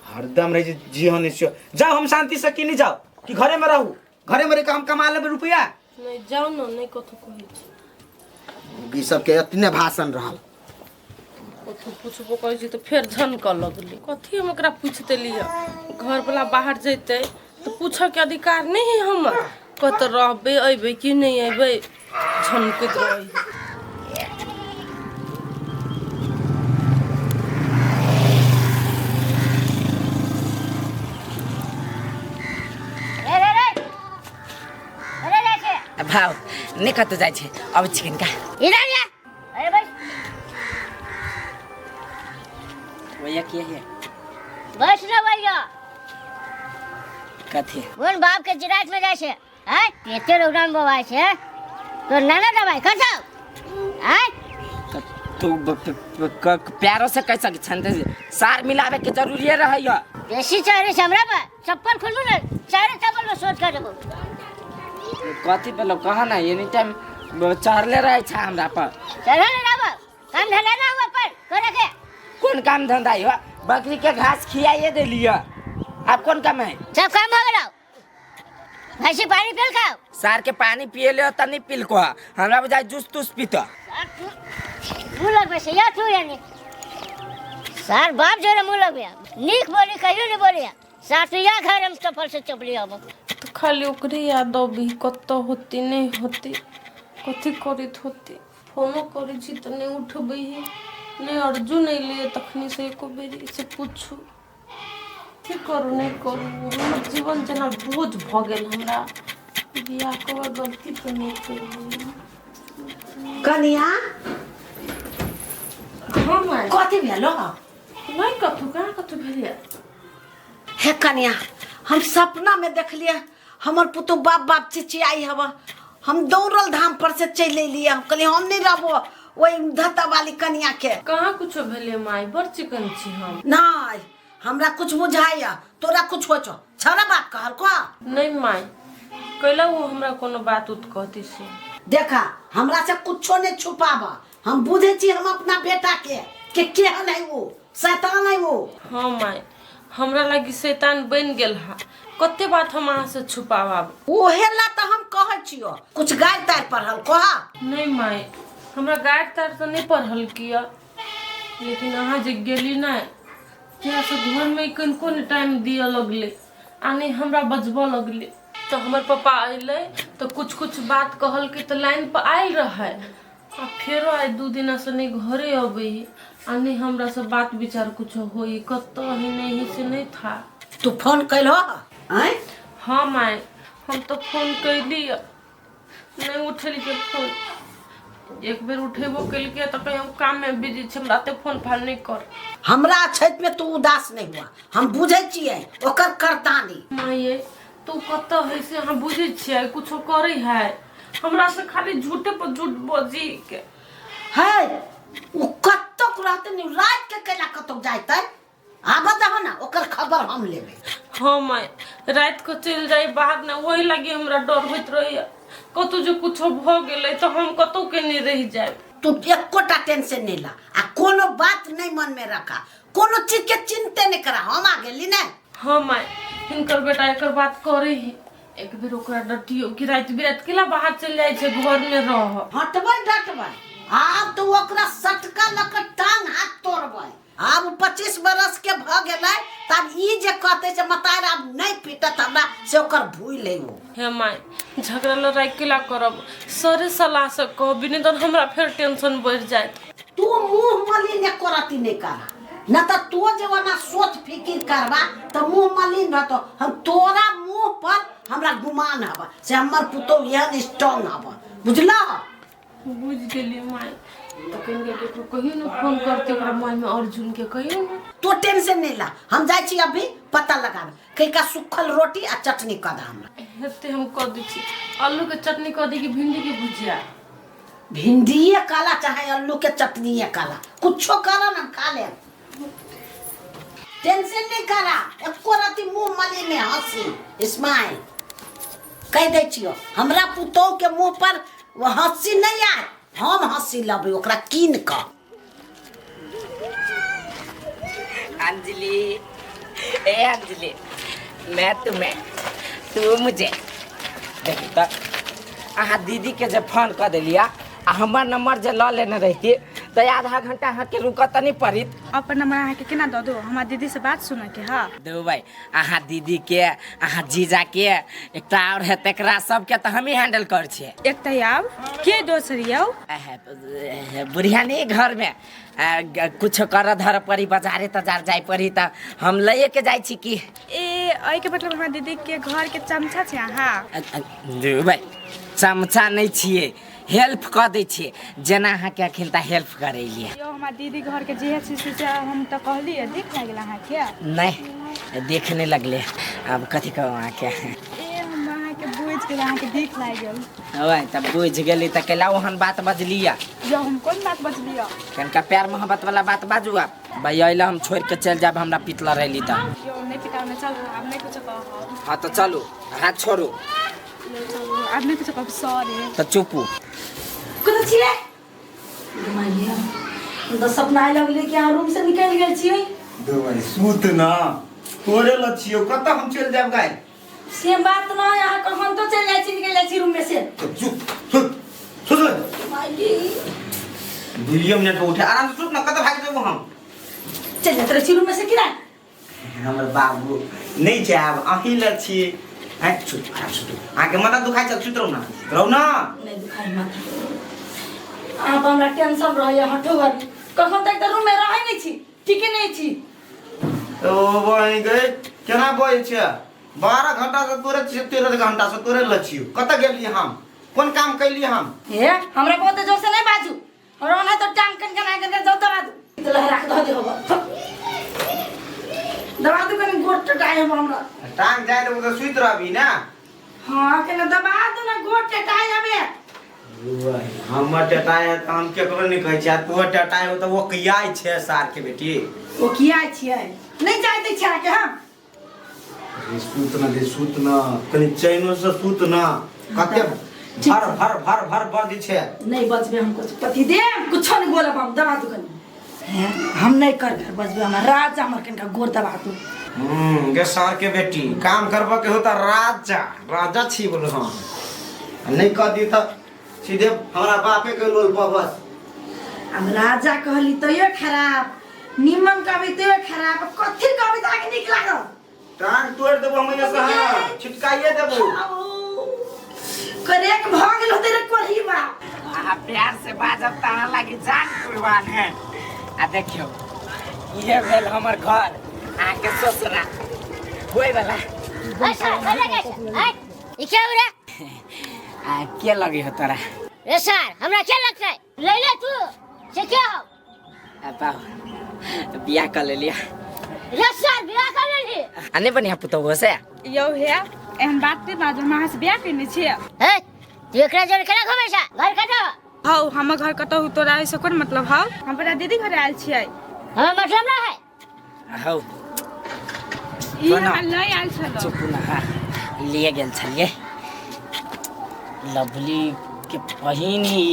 S5: हरदम रह जी होने से जाओ। हम शांति से कि नहीं जाओ कि घरे में रहू? घरे में रह के हम कमा लेबे रुपया।
S2: नहीं जाओ ना, नहीं कथु कहै छी।
S5: ई सब के इतने भाषण रहल।
S2: कथु पूछबो कहै छी तो फिर झनक लगली। कथी हम एकरा पूछते लिया? घर वाला बाहर जैते तो पूछे के अधिकार नहीं है हमर। कत रहबे अइबे कि नहीं अइबे झनकत रही।
S4: भाव नहीं कतो जाय छे अब चिकन का
S6: इधर या अरे बस
S4: भैया के है
S6: बस ना भैया।
S4: कथी
S6: बोल बाप के चिराग में जाए छे हैं? एते रोगान बवाय छे तो नाना दवाई खा हैं?
S4: तो प्यारो से कैसा के छंदे सार मिलावे के जरूरी रहैया।
S6: देसी चारे हमरा पर चप्पल खोलू ना, चारे चप्पल में सोच कर देबो।
S4: कथी पे लोग कहा ना एनी टाइम चढ़ले रहे छा हमरा पर।
S6: चढ़ल ना बा काम धंधा ना हुआ पर करे के।
S4: कौन काम धंधा है? बकरी के घास खियाइए दे लिया। आप कौन काम है?
S6: सब काम हो गया। भैंसी पानी पिल खाओ।
S4: सार के पानी पिए ले त नहीं पिल को हमरा बुझाय जूस तुस पीता।
S6: मुँह लगबे से या तू यानी सार बाप जोरे मुँह लगबे नीक बोली कहियो नहीं बोली सार तू या घर हम चप्पल से चपली अब
S2: तो खाली ओकरे याद अभी कत होती नहीं होती कथी करित होती फोनो करी छी तो नहीं उठबे ही नहीं अर्जुन नहीं लिए तखनी से एको बेरी से पूछू की करू नहीं करू हमर जीवन जना बोझ भ गेल हमरा बियाह के बाद गलती तो नहीं करू।
S7: कनिया
S2: हाँ माय
S7: कथी भेलो
S2: नहीं कथू कहाँ कथू भेलिया
S7: हे कनिया हम सपना में देखलिए हमर पुतो बाप बाप चिचियाई हवा हम दौड़ल धाम पर से चल एलिए हम कहलिए हम नहीं रहबो वही धता वाली कनिया के
S2: कहाँ कुछ भेले माय बड़ चिकन छी हम
S7: नहीं हमरा कुछ बुझाया तोरा कुछ हो छौरा बात कहल को
S2: नहीं माय कैला वो हमरा कोनो बात उत कहती से
S7: देखा हमरा से कुछो नहीं छुपावा हम बुझे छी हम अपना बेटा के केहन है वो शैतान है वो।
S2: हाँ माय हमरा लगी शैतान बन गेल हा कते बात हम अहाँ से छुपावाब
S7: ओहे ला तो हम कहै छियो कुछ गाय तार पढ़ल कहा
S2: नहीं माय हमरा गाय तार तो नहीं पढ़ल किया लेकिन अहाँ जे गेली ना क्या से घर में कौन टाइम दिया लगले आने हमरा बजबा लगले तो हमर पापा अइले तो कुछ बात कहल के तो लाइन पर आयल रहे आ फेरो आए 2 दिन से नहीं घरे अबे आने हमरा से बात विचार कुछ होई कत ही नहीं से नहीं था।
S7: तू फोन कैलो हैं
S2: हाँ माय हम तो फोन कैली नहीं उठली के फोन एक बेर उठेबो कैलके तो कहीं हम काम में बिजी छ हमरा ते फोन फान नहीं कर
S7: हमरा छैत में तू उदास नहीं हुआ हम बुझे छिए ओकर करतानी
S2: माये तू कत है से हम बुझे छिए कुछो करे है हमरा से खाली झूठे पर झूठ बोजी के
S7: है वो कत्तक रहते नहीं रात के केला कतक जाइते आब दहो ना ओकर खबर हम लेबे।
S2: हाँ माय रात को चल जाए बाहर ना वही लगे हमरा डर होत रही कतो जो कुछो भ गेले तो हम कतो के नहीं रह जाए।
S7: तू एकोटा टेंशन नहीं ला आ कोनो बात नहीं मन में रखा कोनो चीज के चिंता नहीं करा हम आ गेली ना।
S2: हाँ माय हिनकर बेटा एकर बात करे ही एक बेर ओकरा डटियो कि रात बिरात केला बाहर चल जाए छे घर में रह
S7: हटबै डटबै आब तो ओकरा सटका लक टांग हाथ तोड़बै आब 25 बरस के भ गेलै तब ई जे कहते से मतार अब नहीं पीटत हमरा से ओकर भूल लेबो।
S2: हे माय झगड़ा लड़ाई केला करब सरे सलाह से कह बिने तो हमरा फिर टेंशन बढ़ जाए।
S7: तू मुंह मलिन करती नहीं करा न तो तू जवाना सोच फिकिर करबा तो मुंह मलिन रहतो हम तोरा मुंह पर हमरा गुमान हवा से हमर पुतो यह स्ट्रांग हवा बुझला।
S2: बुझ गेली माय तो कहियो न फोन करते ओकरा मन में अर्जुन के कहियो न
S7: तू टेंशन नहीं ला हम जाय छी अभी पता लगावे कई का सुखल रोटी आ चटनी कर दा हमरा
S2: हेते हम कह दी छी आलू के चटनी कह दी कि भिंडी के भुजिया
S7: भिंडीए काला चाहे आलू के चटनीए काला कुछो करा ना खा ले टेंशन नहीं करा एको राती मुंह मलिन में हंसी स्माइल कह दे छियो हमरा पुतौ के मुंह पर वो हंसी नहीं आए हम हंसी लबे ओकरा कीन का।
S4: अंजलि ए अंजलि मैं तुम्हें तू मुझे देखी तो अहाँ दीदी के जब फोन कर दिलिया आ हमार नंबर जे ल लेने रहती तो आधा घंटा अहाँ के रुकत नहीं पड़ित
S8: अपन नंबर अहाँ के केना दो हमार दीदी से बात सुन के हाँ
S4: दो भाई अहाँ दीदी के अहाँ जीजा के एकटा और है तकरा सबके तो हम ही हैंडल कर छिए
S8: एकटा आब के दोसर यौ
S4: बुढ़िया नहीं घर में कुछ कर धर पड़ी बाजारे तजार जाय पड़ी तो हम ले के जाय छी की
S8: ए एहि के मतलब हमार दीदी के घर के चमचा छे अहाँ
S4: दो भाई चमचा नहीं छिए हेल्प कर दै छिए जेना अहाँ के अखन त हेल्प करे लिए
S8: यो हमार दीदी घर के जे चीज से हम त कहली देख लागल अहाँ के
S4: नहीं देखने लगले अब कथी कहूँ अहाँ के
S8: ए हम अहाँ के बुझ के अहाँ के देख लागल
S4: ओए तब बुझ गेली त केला ओहन बात बजलिया
S8: यो हम कोन बात बजलियो
S4: कनका प्यार मोहब्बत वाला बात बाजू आप भाई अइला हम छोड़ के चल जाब हमरा पितला रहली त
S8: यो नहीं पिटाने चल अब नहीं कुछ कहो
S4: हां तो चलो हाथ छोड़ो
S8: अब नहीं कुछ कहो सॉरी
S4: तो चुपू
S7: कत छिए माइया तो सपना आइ लगले कि अहाँ रूम से निकल गेल छिए
S5: दो भाई सूत ना तोरे ल छियो कत हम चल जाब गाय
S3: से बात ना यहाँ को हम तो चल जाए छी निकल जाए छी रूम में से।
S5: दुइयो मिनट में उठे आराम से चुप ना कत भाग जाबो हम।
S3: चल जाते छी रूम में से किरा।
S5: हमर बाबू नहीं जाब अही ल छी। हैं चुप आराम से चुप। आके माथा दुखाई चल सुत रहो ना।
S3: नहीं दुखाई माथा। आप हमरा टेंशन रहय हटो घर। कखन तक तो रूम में रहै नहीं छी। ठीक नहीं छी।
S5: ओ बहिन गए केना बोल छ 12 घंटा से तोरे 13 घंटा से तोरे लछियो कत गेली हम कोन काम कैली हम
S3: हे हमरा बहुत जोर से नहीं बाजू और ओना तो टांग कन के जाऊ दबा दू तो लहरा के दे होबा दबा दू कनी गोट टटाई हमरा
S5: टांग जाए तो सुत रहबी ना।
S3: हां केना दबा दू ना गोट टटाई हबे
S5: हम टटाई है हम केकरो नहीं कहै छ तू टटाई हो तो वो कियाई छे सार के बेटी
S3: वो कियाई छियै नहीं जाते छ के हम
S5: सूत ना कनी चैनो से सूत ना कते भर बदी छे
S3: नहीं बचबे हम कुछ पति दे कुछ नहीं बोलब हम दबा दू कनी हम नहीं कर बचबे हम राजा हमर कनका गोर दबा दू
S5: गे सार के बेटी काम करबो के होता राजा छी बोल हां नहीं कह दी त सीधे हमरा बापे के लोल बस
S3: हम राजा कहली तो ये खराब निमन कभी तो ये खराब कथि कभी त आगे निक लागल
S5: टांग तोड़ देबो हम ऐसे हां छिटकाइए देबो
S3: करेक भाग लो तेरे कोही बा
S4: प्यार से बाजब ताना लगी जान कुर्बान है। आ देखियो ये भेल हमर घर आके ससुरा होय वाला
S6: अच्छा चले गए हैं ये क्या हो रहा
S4: आ के लगी हो तोरा
S6: रे सर हमरा क्या लगता है ले ले तू से क्या हो
S4: अब बियाह कर ले लिया
S6: रे सर बियाह कर ले
S4: अने बढ़िया पुतौ से
S8: यो हे एहन बात पे बाजो मां से बियाह करने छियै
S6: है तू एकरा जोर केना घुमै छ घर कतो
S8: हौ हमर घर कतौ तोरा ऐसे कोन मतलब हौ हम बड़ा दीदी घर आयल छियै
S6: हां मतलब ना है
S4: हौ
S8: ई यहाँ लय आयल छलो
S4: चुप ना लिए गेल छलिए लवली के बहिनी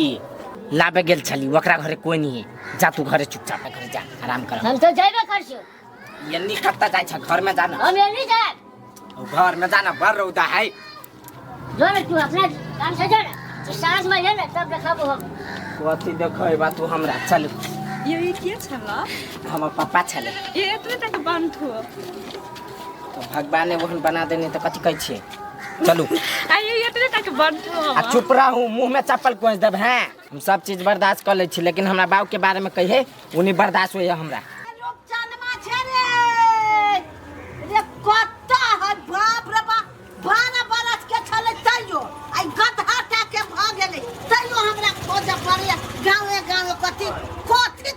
S4: लाबे गेल छली ओकरा घरे कोई नहीं जा तू घरे चुपचाप घर जा आराम कर
S6: हम तो जाइबे करछियो
S4: यन्नी कत्ता जाय छ घर में जाना
S6: हम नहीं जाए
S4: घर में जाना बर रौदा है
S6: जो तू अपना काम से जा तो सांस में जा ना तब देखाबो हम
S4: कथी देखै बा तू हमरा चल
S8: ये के छला
S4: हमर पापा छले
S8: ये एतने तक बंद हो
S4: तो भगवान ने वहन बना देने तो कथी कहै छी चलू
S8: आइए एतने तक बंद हो
S4: आ चुप रहू मुंह में चप्पल कोस देब हैं हम सब चीज बर्दाश्त कर ले छी लेकिन हमरा बाबू के बारे में कहिए उनी बर्दाश्त होय हमरा
S7: रूपचंदमा छे रे कत्ता है बाप रे बाप 12 बरस के छले तैयो आई गधा के भ गेले तैयो हमरा खोज पड़े गांवे कथी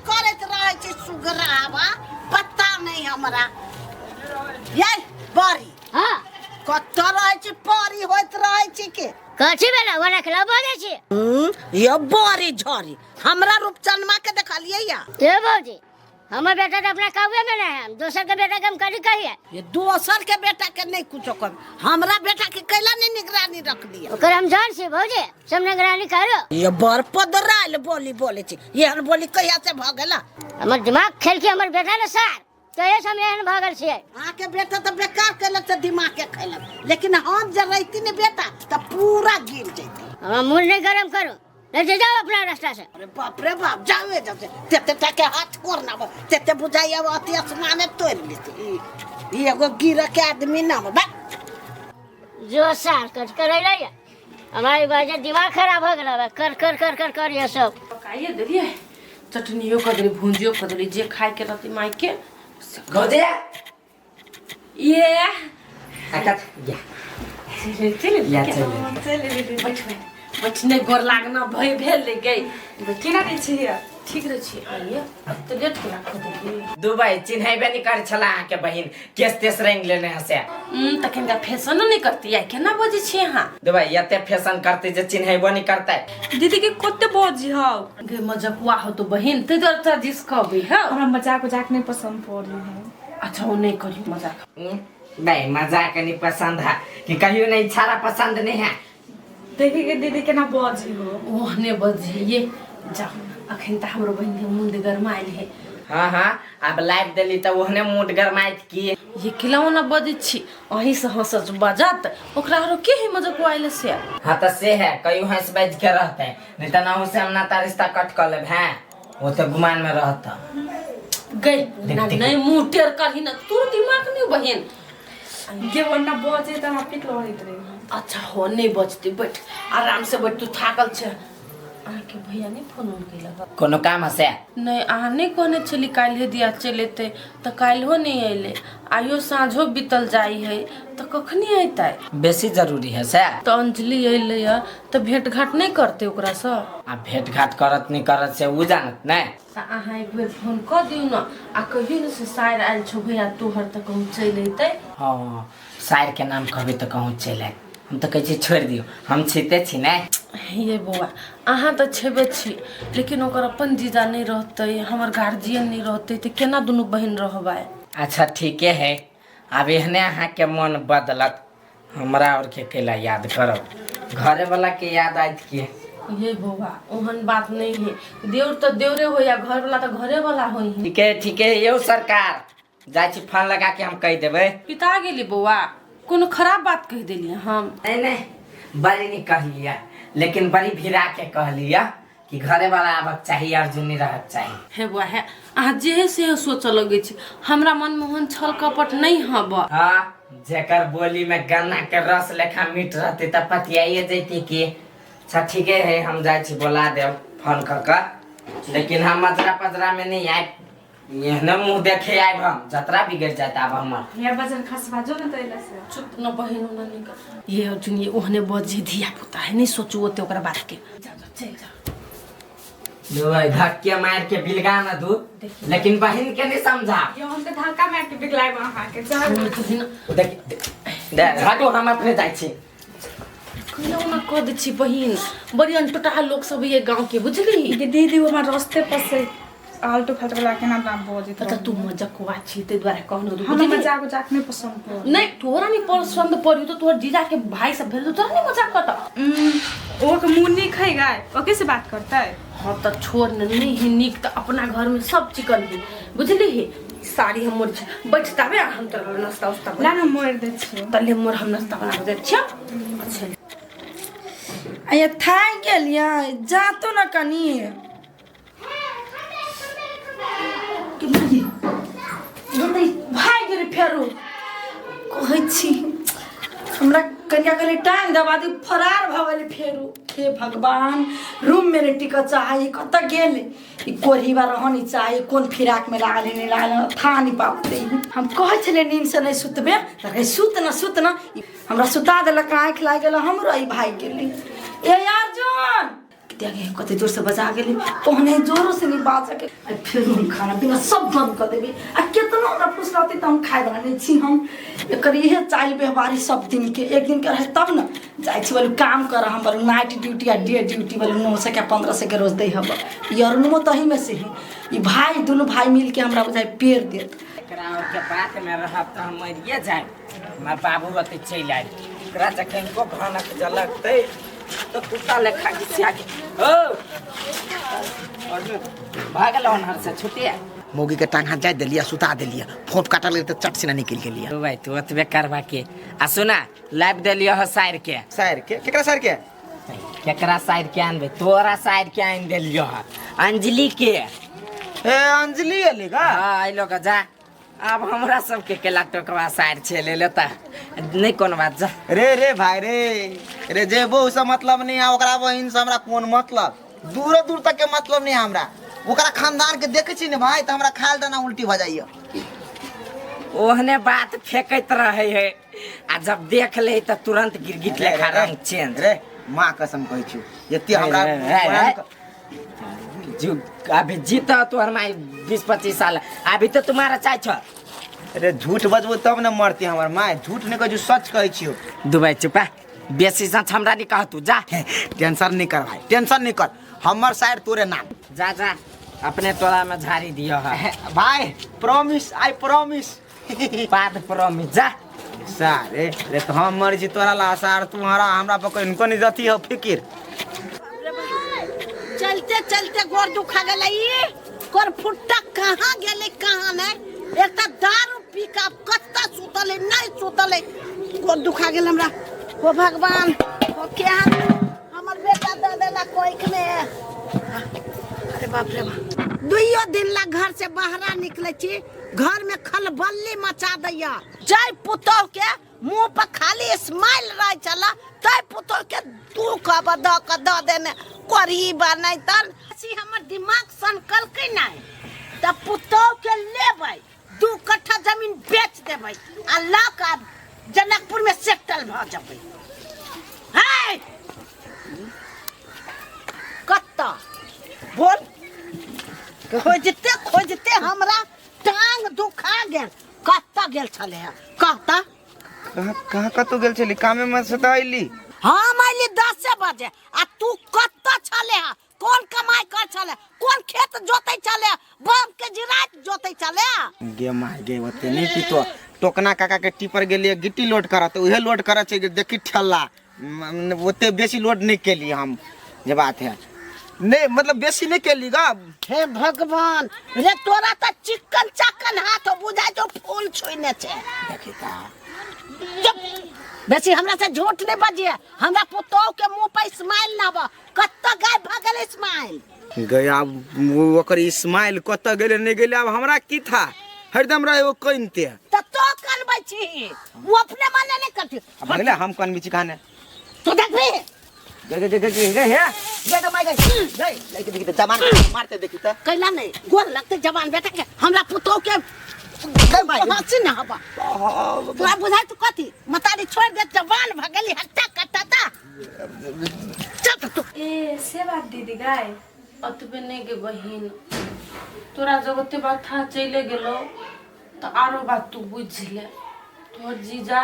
S7: करत रहे छै सुगरावा पता नहीं हमरा ये बारी
S6: हां
S7: कत्ता रहे छै पारी होत रहे छै के
S6: कथी बेला वना खला बोले छी
S7: ये बारी झरी हमरा रूपचंदमा के देखलिए या
S6: ए बाबूजी हमर बेटा तो अपना काबू में नहीं है हम दोसर के बेटा के हम करी कहिए
S7: ये दोसर के बेटा के नहीं कुछो कर हमरा बेटा के कैला नहीं निगरानी रख दिया
S6: ओकर हम जान छी बाबूजी सब निगरानी करो
S7: ये बर पदराइल बोली छी ये बोली कहिया से भ गेला
S6: हमर दिमाग खेल के हमर बेटा ने सर तो ये समय एहन भागल छी
S7: आ के बेटा तो बेकार केलक से दिमाग के खैलक लेकिन हम जे रहती ने बेटा तो पूरा गिर जैती
S6: हम मुंह नहीं गरम करो ले जाओ अपना रास्ता से
S7: अरे बाप रे बाप जावे जब तेते तक हाथ छोड़ना तेते बुझाइया अति आसमान तोड़ लेती ये एगो गिर के आदमी ना बा
S6: जो सार कट करे ले हमारी वजह दिमाग खराब हो गया कर ये सब
S3: काये दरिए चटनियो कर दे भुंजियो कर दे जे खाए के रहती माई के
S4: गोदे
S3: ये
S4: अकत या
S3: चले बचने गोर लागना भय भेल ले गई
S8: केना दै छियै
S3: ठीक रह छी आइए तो लेट के रख दे
S4: दुबई चिन्हैबे नहीं कर छला के बहिन केस तेस रंग लेने हसे
S3: तखन का फैशन नहीं करती है केना बजे छी हां
S4: दुबई यते फैशन करते जे चिन्हैबो नहीं करते
S8: दीदी के कते बजी हौ
S3: गे मजाकुआ हो तो बहन ते तो जिस कहबी है
S8: हमरा मजाक नहीं पसंद पड़ी है
S3: अच्छा वो नहीं करी मजाक
S4: नहीं मजाक नहीं पसंद है कि कहियो नहीं छारा पसंद नहीं है
S8: देखी के दीदी केना बजी हो
S3: ओहने बजे ये जा अखन त हमरो बहन के मुंड गरमाइल है
S4: हाँ हाँ अब लाइव दिली तो ओहने मूड गरमाइत की
S2: ये खिलौना बजे छी अही से हंस बजात ओकरा आरो के ही मजा को आइले से।
S4: हाँ तो से है कई हंस बज के रहते नहीं तो ना से हम ना ता रिश्ता कट कर ले हैं वो तो गुमान में रहता
S2: गई ना नहीं मुंह टेर करही ना तोर दिमाग नहीं बहन
S8: ये वरना बजे त हम पिट लहरित रही।
S2: अच्छा हो नहीं बजती बैठ आराम से बैठ तू थाकल छे आके भैया ने फोन केला
S4: कोनो काम हसे
S2: नहीं आ नहीं कहने चली काल्हे दिया चलेते तो काल्हो नहीं अइले आइयो साँझो बीतल जाई है तो कखनी अइतै
S4: बेसी जरूरी है से
S2: तो अंजलि अइले तो भेंट घाट नहीं करते ओकरा से
S4: आ भेंट घाट करत नहीं करत से उ जानत नहीं
S2: अहाँ एक बेर फोन कर दियो ना आ कहियो न से शायर आइल छौ भैया तोहर तक हम चल अइतै।
S4: हाँ शायर के नाम कहबे तो कहूँ चल हम तो कहे छोड़ दियो हम छीते छी ने
S2: ये बौआ अहाँ तो छेबे छी लेकिन ओकर अपन जीजा नहीं रहते हमार गार्जियन नहीं रहते तो केना दुनू बहन रहबै।
S4: अच्छा ठीक है अब एहने अहाँ के मन बदलत हमरा और के केला याद करब घरे वाला के याद आइत के
S2: ये बौआ ओहन बात नहीं है देवर तो देवरे हो या घर वाला तो घरे वाला हो ही।
S4: ठीक है यो सरकार जाय छी फोन लगा के हम कह देबै
S2: पिता गेली बौआ कोनो खराब बात कह देलिए हम
S4: नहीं बड़ी नहीं कहलिया लेकिन बड़ी भिड़ा के कहलिया कि घरे वाला आबक चाहिए अर्जुन नहीं रहक चाहिए।
S2: हे बुआ है अहाँ जे से सोच लगे छी हमरा मन में ओहन छल कपट नहीं हब।
S4: हाँ जेकर बोली में गन्ना के रस लेखा मीठ रहते तब पतियाइए जैती की। अच्छा ठीक है हम जाए छी बोला देव फोन कर लेकिन हम मजरा पजरा में नहीं आए एहने मुंह देखे आए हम जतरा बिगड़ जाता अब हमर
S8: यार बजन खास बाजो न तैला से
S2: चुप न बहिन न निकल ये अर्जुन ये ओहने बजे धिया पुता है नहीं सोचू ओते ओकरा बात के जा जा चल जा
S4: लो धक्के मार के बिलगा न दू लेकिन बहन के नहीं समझा
S8: ये हम के धक्का मार के बिगलाय वहां के जा
S4: देख हटो हम अपने जाय छी
S2: कहलो ना कह दे छी बहिन बड़ी अनटोटा लोग सब ये गांव के बुझली
S8: दीदी वो हमारे रास्ते पर से आलटू फालतू वाला के ना बोझ
S2: तो तू मजाक छी ते द्वारा कहनो
S8: हम मजाक मजाक नहीं पसंद पर
S2: नहीं तोरा नहीं पसंद पड़ी तो तोर जीजा के भाई सब भेल तोरा नहीं मजाक करता
S8: वो के मुंह नहीं खाएगा वो कैसे बात करता है।
S2: हाँ तो छोड़ नहीं है निक तो अपना घर में सब चिकन है बुझली है साड़ी हम मोर बैठता है हम तो नाश्ता उस्ता
S8: ला ना मोर दे छी
S2: तले मोर हम नाश्ता बना दे छ। अच्छा
S3: आया था गेलिया जा तो ना कनी भाई गेली फेरो कहै छी हमरा कनिया कनि टाइम दबा दी फरार भ गेली फेरो हे भगवान रूम में टिक चाहिए कत गेले ई कोरही बा रहनी चाहिए कौन फिराक में लागल नहीं लागल था नहीं पाते हम कहै छले नींद से नहीं सुतबे त सुत न हमरा सुता देलक आँख लाग गेल हमरो ई भाई गेली ए यार जान त्यागे कते जोर से बजा गेली ओहने जोरों से नहीं बाजा के फिर हम खाना पीना सब बंद कर देबी आ केतना हमरा पुछलती त हम खाए रहने छी हम एकर इहे चाल व्यवहार सब दिन के एक दिन के रहे तब न जाय छी बोलू काम कर हम बोलू नाइट ड्यूटी या डे ड्यूटी बोलू 9 से के 15 से के रोज दे हब यरनुमो तही में से ही ई भाई दोनों भाई मिल के हमरा बुझाई पेड़ देत
S4: एकरा और के बात में रहब त हम मरिए जाए हमर बाबू होते चल आए एकरा जखन को भनक जलकते तो कुत्ता लेखा घिसिया के ओ भागल ओनहर से छुटिया
S9: मोगी के टांग हाथ जाय देलिया सुता देलिया फोन काटा ले तो चट से ना निकल गेलिया
S4: तो भाई तू ओतबे करवा के आ सुना लाइव देलियो ह शायर के
S5: केकरा शायर के
S4: केकरा शायर के आनबे तोरा शायर के आन देलियो ह अंजलि के
S5: ए अंजलि अली का
S4: हां आइलो का जा अब हमरा सब के केला टोकवा शायर छे ले लेता नहीं कोनो बात जा
S5: रे भाई रे जे बहु से मतलब नहीं है ओकरा बहिन से हमरा कोन मतलब दूर दूर तक के मतलब नहीं हमरा ओकरा खानदान के देखे छी ने भाई त हमरा खाल दाना उल्टी भ जाइए
S4: ओहने बात फेकत रहे है आ जब देख ले त तुरंत गिरगिट लेखा रंग चेंज
S5: रे मां कसम कहै छी यति हमरा
S4: जो अभी जीता तो हमारे 20-25 साल अभी तो तुम्हारा चाय छ
S5: अरे झूठ बजबो तब न मरती हमर माय झूठ नहीं कहै सच कहै छियो
S4: दुबई चुपा बेसी सच हमरा नहीं कह तू जा
S5: टेंशन नहीं कर भाई टेंशन नहीं कर हमर साइड तोरे नाम
S4: जा जा अपने टोला में झाड़ी दियो है
S5: भाई प्रॉमिस आई प्रॉमिस
S4: बात प्रॉमिस जा
S5: सारे रे तो हम मर जी तोरा ला सार तुम्हारा हमरा पर इनको नहीं जाती है फिकिर
S7: चलते चलते गोर दुखा गई एकर फुट्टा कहाँ गेले कहाँ नहीं एक ता दारू पी का कत्ता सुतल है नहीं सुतल है को दुखा गेल हमरा ओ भगवान ओ क्या हमर बेटा दे देला कोई ने अरे बाप रे बाप दुइयो दिन ला घर से बाहर निकले छी घर में खलबल्ली मचा दैया जय पुतौ के मुंह पर खाली स्माइल रह चला तय पुतौ के दुख बद क द देने करी बनै तन सी हमर दिमाग सनकल के नहीं त पुतौ के लेबै 2 कट्ठा जमीन बेच देबै आ ला का जनकपुर में सेटल भ जबै है कत्ता बोल खोजते हमरा टांग दुखा गेल कत्ता गेल छले कहता
S5: कहाँ कतौ गेल छली कामे में से त आइली
S7: हम आइली 10 बजे आ तू कत्ता छले कौन कमाई कर छले कौन खेत जोतै छले बाप के जिरात जोतै छले
S5: गे माय गे ओते नहीं पीतो टोकना काका के टिपर गेलिए गिट्टी लोड करत उहे लोड करत छै देखी ठल्ला ओते बेसी लोड नहीं केली हम जे बात है नहीं मतलब बेसी नहीं केली गा
S7: हे भगवान रे तोरा त चिकन चाकन हाथ बुझाय जो फूल छुइने छे देखी ता बेसी हमरा से झूठ नहीं बजिए हमरा पुतौ के मुंह पे स्माइल ना बा कत्ता गाय भगल स्माइल
S5: गया ओकर स्माइल कत गेले नहीं गेले अब हमरा की था हरदम रहे वो कइनते
S7: त तो करबै छी वो अपने माने नहीं करती
S5: भगले हम कन बिची खाने
S7: तो देखबी
S5: गे हे
S7: बेटा माय गई
S5: लेके देखी त जवान मारते देखी त
S7: कैला नहीं गोर लगते जवान बेटा के हमरा पुतौ के गई भाई हंसी ना हबा तोरा बुझाय तू कथी मतारी छोड़ दे जवान भगली हट्टा कट्टा चल तू
S2: ए से बात दीदी गाय अतबे नहीं गे बहिन तोरा जब ओते बात था चले गेलो तो आरो बात तू बुझ ले तोर जीजा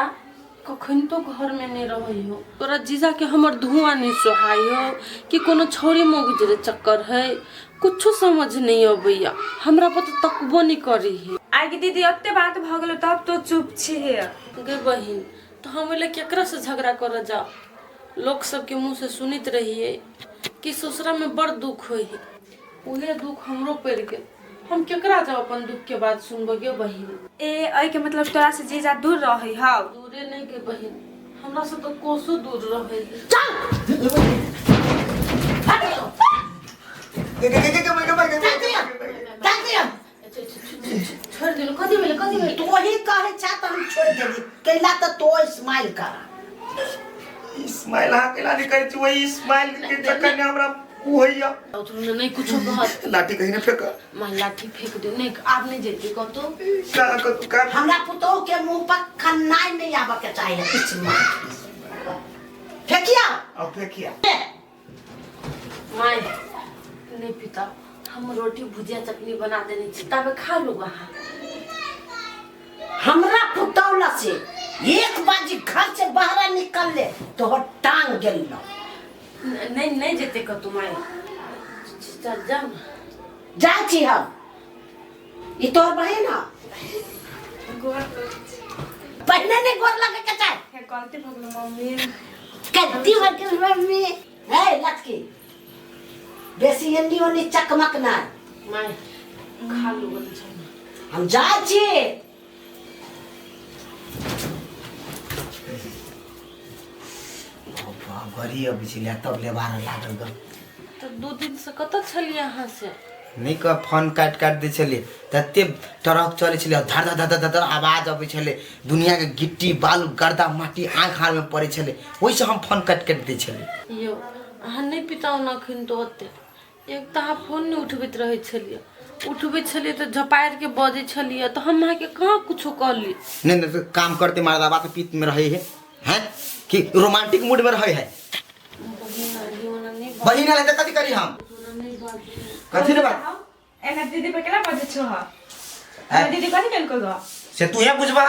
S2: कखन तो घर में नहीं रही हो तोरा जीजा के हमर धुआं नहीं सोहाय हो कि कोनो छोरी मोगी जे चक्कर है कुछ समझ नहीं अबैया हमरा पर तो तकबो नहीं करी है
S8: आगे दीदी ओते बात भ गेलो तब तो चुप छी
S2: गे बहिन तो हम ले केकरा से झगड़ा कर जा लोग सब के मुंह से सुनित रहिए कि ससुरा में बड़ दुख होई है उहे दुख हमरो पड़ गेल हम केकरा जब अपन दुख के बात सुनबो गे बहिन
S8: ए आई के मतलब तोरा से जीजा दूर रहई हाउ
S2: दूरे नहीं गे बहिन हमरा से तो कोसो दूर रहे छोड़ दिलो कदी बेले
S7: तू ही कहे छा त हम छोड़ देली कैला त तो स्माइल कर
S5: स्माइल हा केला नहीं करी वही स्माइल के चक्कर में हमरा होइया
S2: तुमने नहीं कुछ कहत
S5: लाठी कहीं ने फेंक
S2: मैं लाठी फेंक दे नहीं आप नहीं जेती को तो
S5: का तू कर
S7: हमरा पुतौ के मुंह पर खन्नाई नहीं आबा के चाहिए स्माइल फेंकिया
S5: अब फेंकिया
S2: माय नहीं पिता हम रोटी भुजिया चटनी बना देनी छी तब खा लो वहां
S7: हमरा पुतौला से एक बाजी घर से बाहर निकल ले तो हो टांग गेल
S2: नहीं जेते को तुम आए चल जाओ
S7: जा छी हम ई तोर बहन ना
S8: गोर
S7: पहले नहीं गोर लगे के चाहे
S8: हे गलती भ गेलो मम्मी
S7: कद्दी वकल मम्मी हे लटकी बेसी हिंदी ओनी चकमक ना
S2: माय खा लो बन
S7: हम जा छी
S9: घरी अब छिले तब ले बार लागल ग
S2: तो 2 दिन से कत छलिए यहां से
S5: नहीं का फोन काट दे छले तते ट्रक चले छले धड़ धड़ धड़ धड़ आवाज आबै छले दुनिया के गिट्टी बालू गर्दा माटी आंख हार में पड़े छले ओइ से हम फोन काट दे छले
S2: यो अहाँ नहीं पिताओ न खिन तो ओते एक त अहाँ फोन नहीं उठबैत रहे छलिए उठबे छलिए तो झपायर के बजे छलिए तो हम अहाँ के कहां कुछो कहली
S5: नहीं तो काम करते मारदा बात पीत में रहे हैं कि रोमांटिक मूड में रहे है बहिन ले त कथि करी हम कथि रे बात
S8: एना दीदी पे केला बजे छ ह दीदी कथि केल को ग
S5: से तू ये बुझबा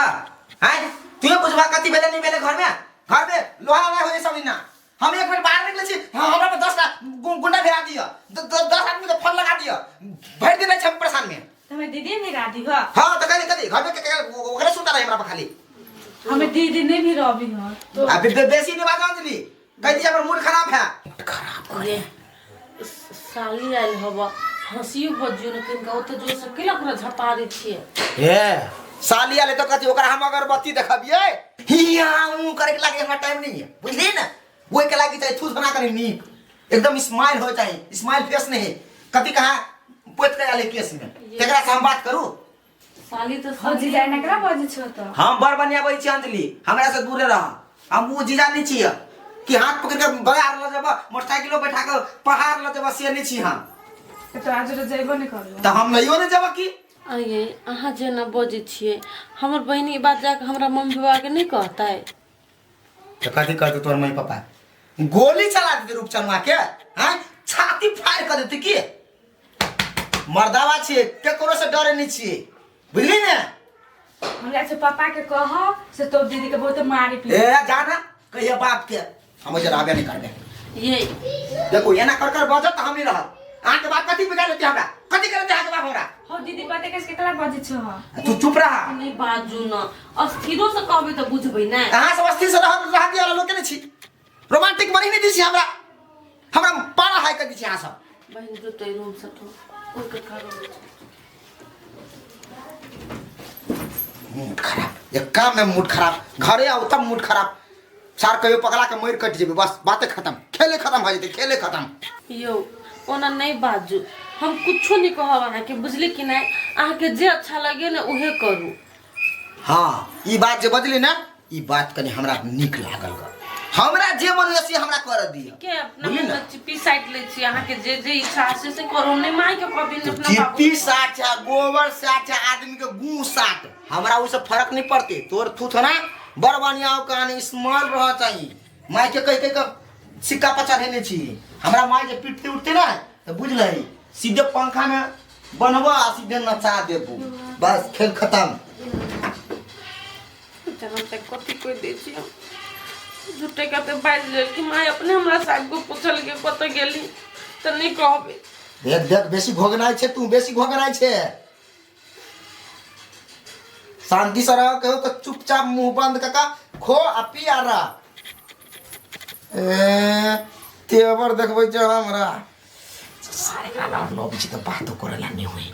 S5: हैं तू ये बुझबा कथि बेले नहीं बेले घर में लोहा ना होए सब ना हम एक बार बाहर निकले छी हमरा पे 10 गुंडा भेजा दिया 10 आदमी को फोन लगा दिया भर दिन हम परेशान में
S8: हमें दीदी नहीं राधी ह
S5: हां तो कथि घर में ओकरे सुता रहे हमरा पे खाली
S8: हमें दीदी नहीं भी रवि ह तो
S5: अभी बेसी नहीं बात अंजलि कह दिया पर मूड खराब है
S2: खराब करे साली आइल हवा हंसियो बजियो न किनका ओते जो से केला पूरा झपा दे छिए
S9: ए सालिया ले तो कथी ओकरा हम अगरबत्ती देखबिए हिया ऊ करे के लागे हमरा टाइम नहीं है बुझली ना ओए के लागे चाहे थूस बना कर नीक एकदम स्माइल हो चाहे स्माइल फेस नहीं कथी कहा पोत के आले केस में केकरा से हम बात करू
S2: साली तो
S8: हो जी जाए ना करा बजे छ त
S9: हम बर बनिया बई छी अंजलि हमरा से दूर रह हम वो जीजा नहीं छिए कि हाथ पकड़ के बगार ल जब मोटरसाइकिलो बैठा के पहाड़ ल जब से नहीं छी हम
S8: तो आज रे जइबो नहीं करलो
S9: त हम नहियो ने जब की
S2: आइए अहाँ जे ना बजे छिए हमर बहिनी के बात जाके हमरा मम्मी बाबा के नहीं कहता है
S9: तो कथी करते तोर मम्मी पापा गोली चला देते रूपचंदवा के हैं छाती फाड़ कर देते की मर्दावा छिए केकरो से डरे नहीं छिए बुझली ने
S8: हमरा से पापा के कह से तो दीदी के बहुत मारी पी
S9: ए जाना कहिया बाप के हम जरा आगे नहीं करबे
S2: ये
S9: देखो ये ना कर बजत हम ही रह आ के बात कथी बिगाड़ लेते हमरा कथी करते आ के बाप हमरा
S8: हो दीदी पते कैसे केला बजे छ
S9: तू चुप रहा
S2: नहीं बाजू न अस्थिरो से कहबे त बुझबै ना
S9: कहां से वस्ती से रह दिया लोग के नहीं छी रोमांटिक बनी नहीं दी छी हमरा पारा हाय कर दी छी यहां सब
S2: बहन जो तै रूम से तो ओइ के कारण
S9: मूड खराब एक काम में मूड खराब घरे आओ तब मूड खराब सार कहियो पगला के मर कट जेबे बस बातें खत्म खेले खत्म हो जते खेले खत्म
S2: यो ओना नहीं बाजू हम कुछो नहीं कहब अहाँ के बुझली कि नहीं अहाँ के जे अच्छा लगे ना उहे करू
S9: हां ई बात जे बजली ना ई बात कनी हमरा निक लागल ग हमरा जे मन से हमरा कर दिया
S2: के अपना मन चिपी साइड ले छी अहाँ के जे इच्छा से करू नहीं माई के कभी नहीं अपना
S9: चिपी साट है गोबर साट है आदमी के गू साट हमरा उ से फर्क नहीं पड़ते तोर थूथ ना बरबानिया कान स्मॉल रह चाहिए माई के कह के सिक्का पचा देने छी हमरा माई जे पीटते उठते ना तो बुझ लही सीधे पंखा में बनवा सीधे नचा देबू बस खेल खत्म
S2: चलो तक कथी कोई दे छी झूठे कहते बाज ले कि माई अपने हमरा साग को पूछल के कत गेली त नहीं कहबे
S9: देख देख बेसी घोगनाई छे तू बेसी घोगनाई छे शांति से रह कहो तो चुपचाप मुंह बंद कका खो आ पी आ रहा ए तेवर देखबै जे हमरा सारे गाना लो बिची तो बात तो करेला नहीं हुई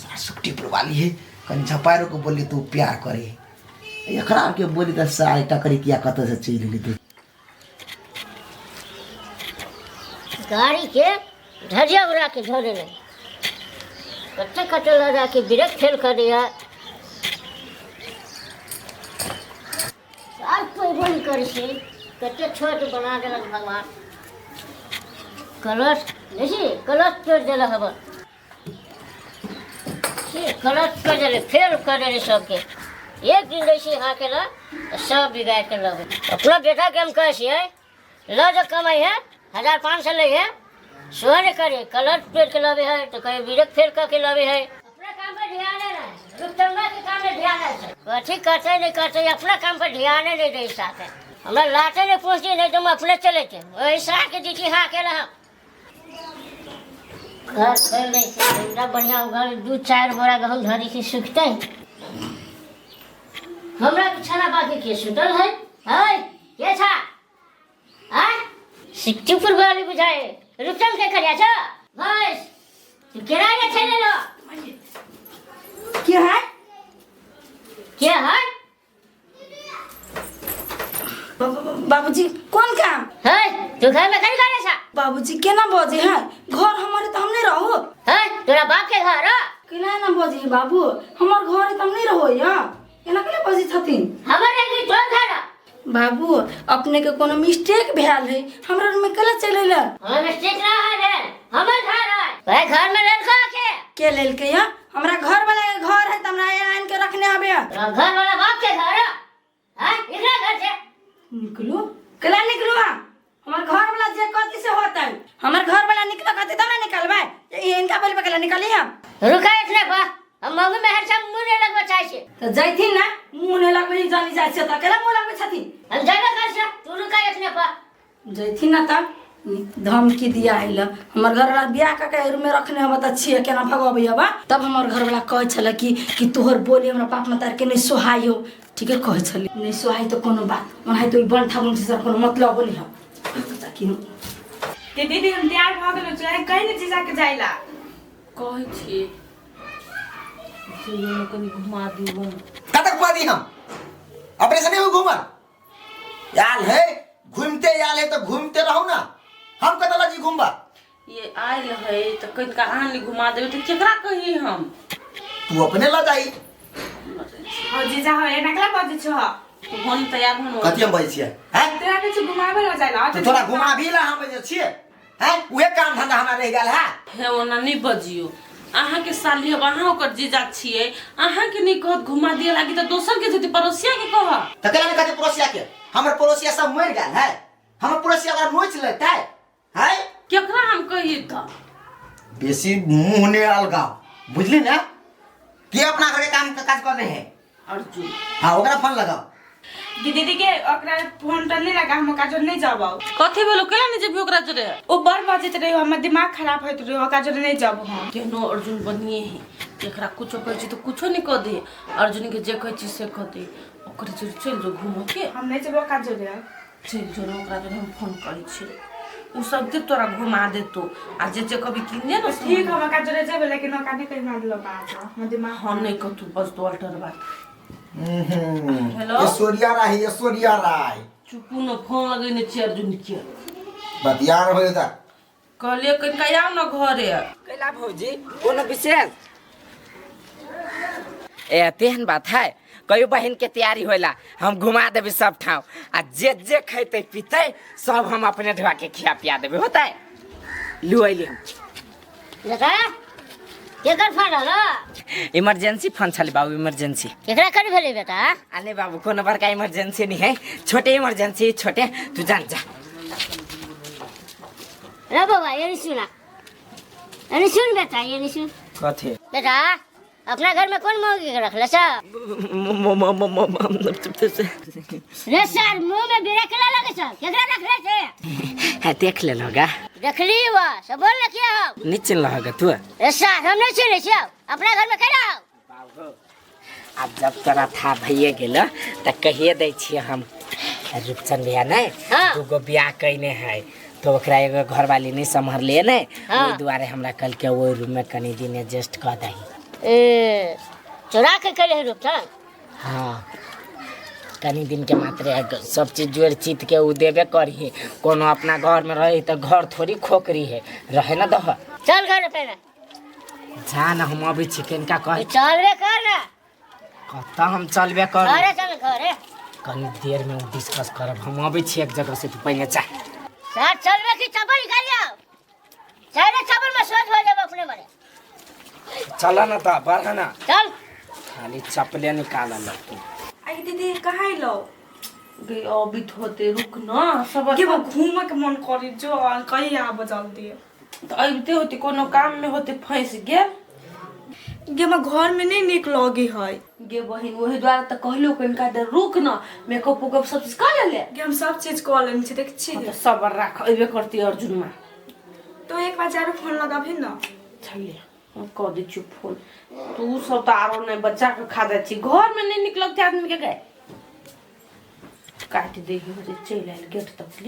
S9: सारा सुट्टी परवाली है कन झपारो को बोली तू प्यार करे एकरा के बोली त सारे टकरी किया कत से चील ली तू
S6: गाड़ी के धरिया उड़ा के झोले नहीं कच्चे कच्चे लगा के ब्रेक फेल कर दिया साल कोई बोली कर सी कच्चे छोट बना देलक भगवान कलश देखी कलश तोड़ देला हब कलश कर देले फेल कर देले सबके एक दिन जैसे हाँ के ला सब बिगाड़ के लगे अपना बेटा के हम कैसे है लो जो कमाई है 1500 ले है सोने करे कलर पेड़ के लगे है तो कहीं ब्रेक फेल करके लगे है अपना काम पर ध्यान है रुपचंदा के काम में ध्यान है कथी करते नहीं करते अपना काम पर ध्यान नहीं दे साथ है हमरा लाते नहीं पहुंची नहीं तो हम अपने चले थे वही साथ के दीदी हाँ के रहा घर खोल नहीं से बढ़िया घर 2-4 बोरा गहूं धरी के सूखते हमरा छाना बाकी के सुतल है के छा हां सिक्कीपुर वाली बुझाए रुपचंद के खरिया छ बस तू किराए के छले लो
S3: क्या है
S6: क्या है
S3: बाबूजी कौन काम
S6: है तू घर में कहीं करे छा
S3: बाबूजी केना बजे है घर हमारे त हम नहीं रहू
S6: है तोरा बाप के घर है
S3: केना ना बजे बाबू हमर घर त हम नहीं रहो या केना केना बजे छथिन
S6: हमर एक तोर घर है
S3: बाबू अपने के कोनो मिस्टेक भेल है हमरा में कला चलेला
S6: हम मिस्टेक ना है हमर घर है भाई घर में लड़का के
S3: लेल के या हमरा घर वाला के घर है त हमरा आन के रखने आबे
S6: घर वाला बाप के घर है हैं इधर घर से
S3: निकलो कला निकलो हमर घर वाला जे कथि से होतै हमर घर वाला निकल कथि तब ना निकलबै इनका बोल पे कला निकली हम
S6: रुका इतने बा हम मगु में हर सब मुंह नहीं लगवा चाहे छे
S3: त जैथिन ना मुंह नहीं लगबै जानी जाय छै त कला मुंह लगबै छथिन
S6: हम जाबे कर से तू रुका इतने बा
S3: जैथिन ना त धमकी दिया आइल हमर घर वाला बियाह का के रूम में रखने हम त छिए केना भगबै हबा तब हमर घर वाला कहै छले कि तोहर बोली हमरा बाप मतार के नहीं सोहायो ठीक है कहै छले नहीं सोहाई तो कोनो बात मन है तो बन ठाबुन से कोनो मतलब बोली हम ताकि
S8: दीदी हम तैयार भ गेल छै कहीं नहीं जीजा के जाइला
S2: कहै छिए चलिए कनी घुमा दियो।
S9: कहाँ तक घुमा दी हम? ऑपरेशन में घूमल याल है, घूमते याल है तो घूमते रहो ना। हम कत लगी घूमबा?
S2: ये आयल है तो कहीं कहानी घुमा देबे तो केकरा कही हम?
S9: तू अपने ला जाई।
S8: हो जीजा हो एना कला बाजे छ
S2: होन तैयार होन
S9: कथि हम बजै छियै? हैं?
S8: तेरा के छ घुमाबे ल जाइला
S9: तो थोड़ा घुमा भी ला हम बजै छियै। हैं? उहे काम धंधा हमरा रह गेल है।
S2: हे ओना नहीं बजियो। अहाँ के साली अब अहाँ ओकर जीजा छिए, अहाँ के नहीं कहत घुमा दिए लागी तो दोसर के जति पड़ोसिया के कह।
S9: त केला ने कहते पड़ोसिया के? हमर पड़ोसिया सब मर गेल है। हमर पड़ोसिया अगर नोच लेतै, हैं?
S2: केकरा हम कही त?
S9: बेसी मुंह ने अलगाव, बुझली ना? के अपना घर के काम काज कर रहे हैं?
S2: अर्जुन।
S9: हां ओकरा फोन लगाओ।
S8: दीदी के ओकरा फोन त नहीं लगा, हम काजो नहीं जाबो।
S2: कथि भेलो केला नहीं जेबी ओकरा जरे?
S8: ओ बर बाजे रहे, हमर दिमाग खराब होइत रहे, काजो नहीं जाबो हम।
S2: केनो अर्जुन बनिए है, एकरा कुछो कहै छी तो कुछो नहीं कह दे। अर्जुन के जे कहै छी से कह दे। ओकरे जरे चल जो घूम के।
S8: हम नहीं जाबो काजो रे।
S2: चल जो ओकरा जरे हम फोन करै छी। उ सब दे तोरा घुमा देतो। आ जे कभी किने न
S8: ठीक हम काजो रे जेबे, लेकिन ओका नहीं कहि मारलो बात। हम दिमाग
S2: हम नहीं कहतू बस तो अल्टर बात। हेलो
S9: ऐश्वर्या राय, ऐश्वर्या राय।
S2: चुपू न फोन लगैने छी अर्जुन के।
S9: बतियान होय त
S2: कहलिए कहीं का आउ न घरे।
S4: कैला भौजी कोनो विशेष ए तेहन बात है। कई बहन के तैयारी होला, हम घुमा देबे सब ठाव। आ जे खैते पीते सब हम अपने ढवा के खिया पिया देबे, होता है? लू अइली हम।
S6: बेटा केकर फोन हलो?
S4: इमरजेंसी फोन छले बाबू, इमरजेंसी।
S6: केकरा करी भेले बेटा?
S4: अरे बाबू कोनो बड़का इमरजेंसी नहीं है, छोटे इमरजेंसी छोटे। तू जान जा।
S6: रे बाबा ये सुना, ये सुन बेटा, ये सुन
S4: कथि?
S6: बेटा अपना घर में कौन मौगी के रखले छ? रे सर मुंह में बिरकला लगे छ, केकरा रखले छ?
S4: है देख ले लगा।
S6: देखली वा सब बोल न क्या हो?
S4: नीचे लगा तू।
S6: रे सर हम नहीं चिन्हे छ, अपना घर में केला हो?
S4: अब जब तोरा था भइए गेल त कहिए दै छिए हम। रूपचंद भैया ने
S6: हाँ।
S4: दूगो बियाह कइने है, तो ओकरा एगो घरवाली नहीं संभरले ने।
S6: हाँ।
S4: ओइ दुआरे हमरा कल के वो रूम में कनी दिन एडजस्ट कर दही।
S6: ए चोरा के कले है रूपचंद?
S4: हाँ कनी दिन के मात्र सब चीज जोड़ चीत के उ देबे करही। कोनो अपना घर में रही तो घर थोड़ी खोकरी है, रहे ना दह।
S6: चल घर पे
S4: जा ना हम अभी चिकन का कह।
S6: चल रे कर ना।
S4: कता हम चलबे कर।
S6: अरे चल घरे
S4: कनी देर में डिस्कस करब। हम अभी छी एक जगह से, तू पहले जा।
S6: सर चलबे की चप्पल निकाल आओ। सारे चप्पल में सोच हो जाब अपने मरे।
S4: चला ना ता बढ़ा ना,
S6: चल
S4: खाली चप्पले निकाल ल तू।
S8: आई दीदी कहाँ लो?
S2: गई अभी होते रुक ना सब
S8: के वो घूम के मन करी जो कहीं आब जल्दी।
S2: तो अबते होते कोनो काम में होते फंस गेल।
S8: गे मैं घर में नहीं निक लगे है।
S2: गे बहिन वही द्वारा तो कहलो कनिका देर रुक ना, मेकअप उकअप सब चीज कर ले।
S8: गे हम सब चीज कर लेने छी, देख छी।
S2: तो सबर राख, अबे करती अर्जुन मां।
S8: तो एक बार जारो फोन लगाबे ना।
S2: चलिए हम कह दे चुप फोन। तू सब तो आरो नहीं बच्चा के खा दे छी, घर में नहीं निकलते आदमी के गए काट दे चल आयल गेट तक।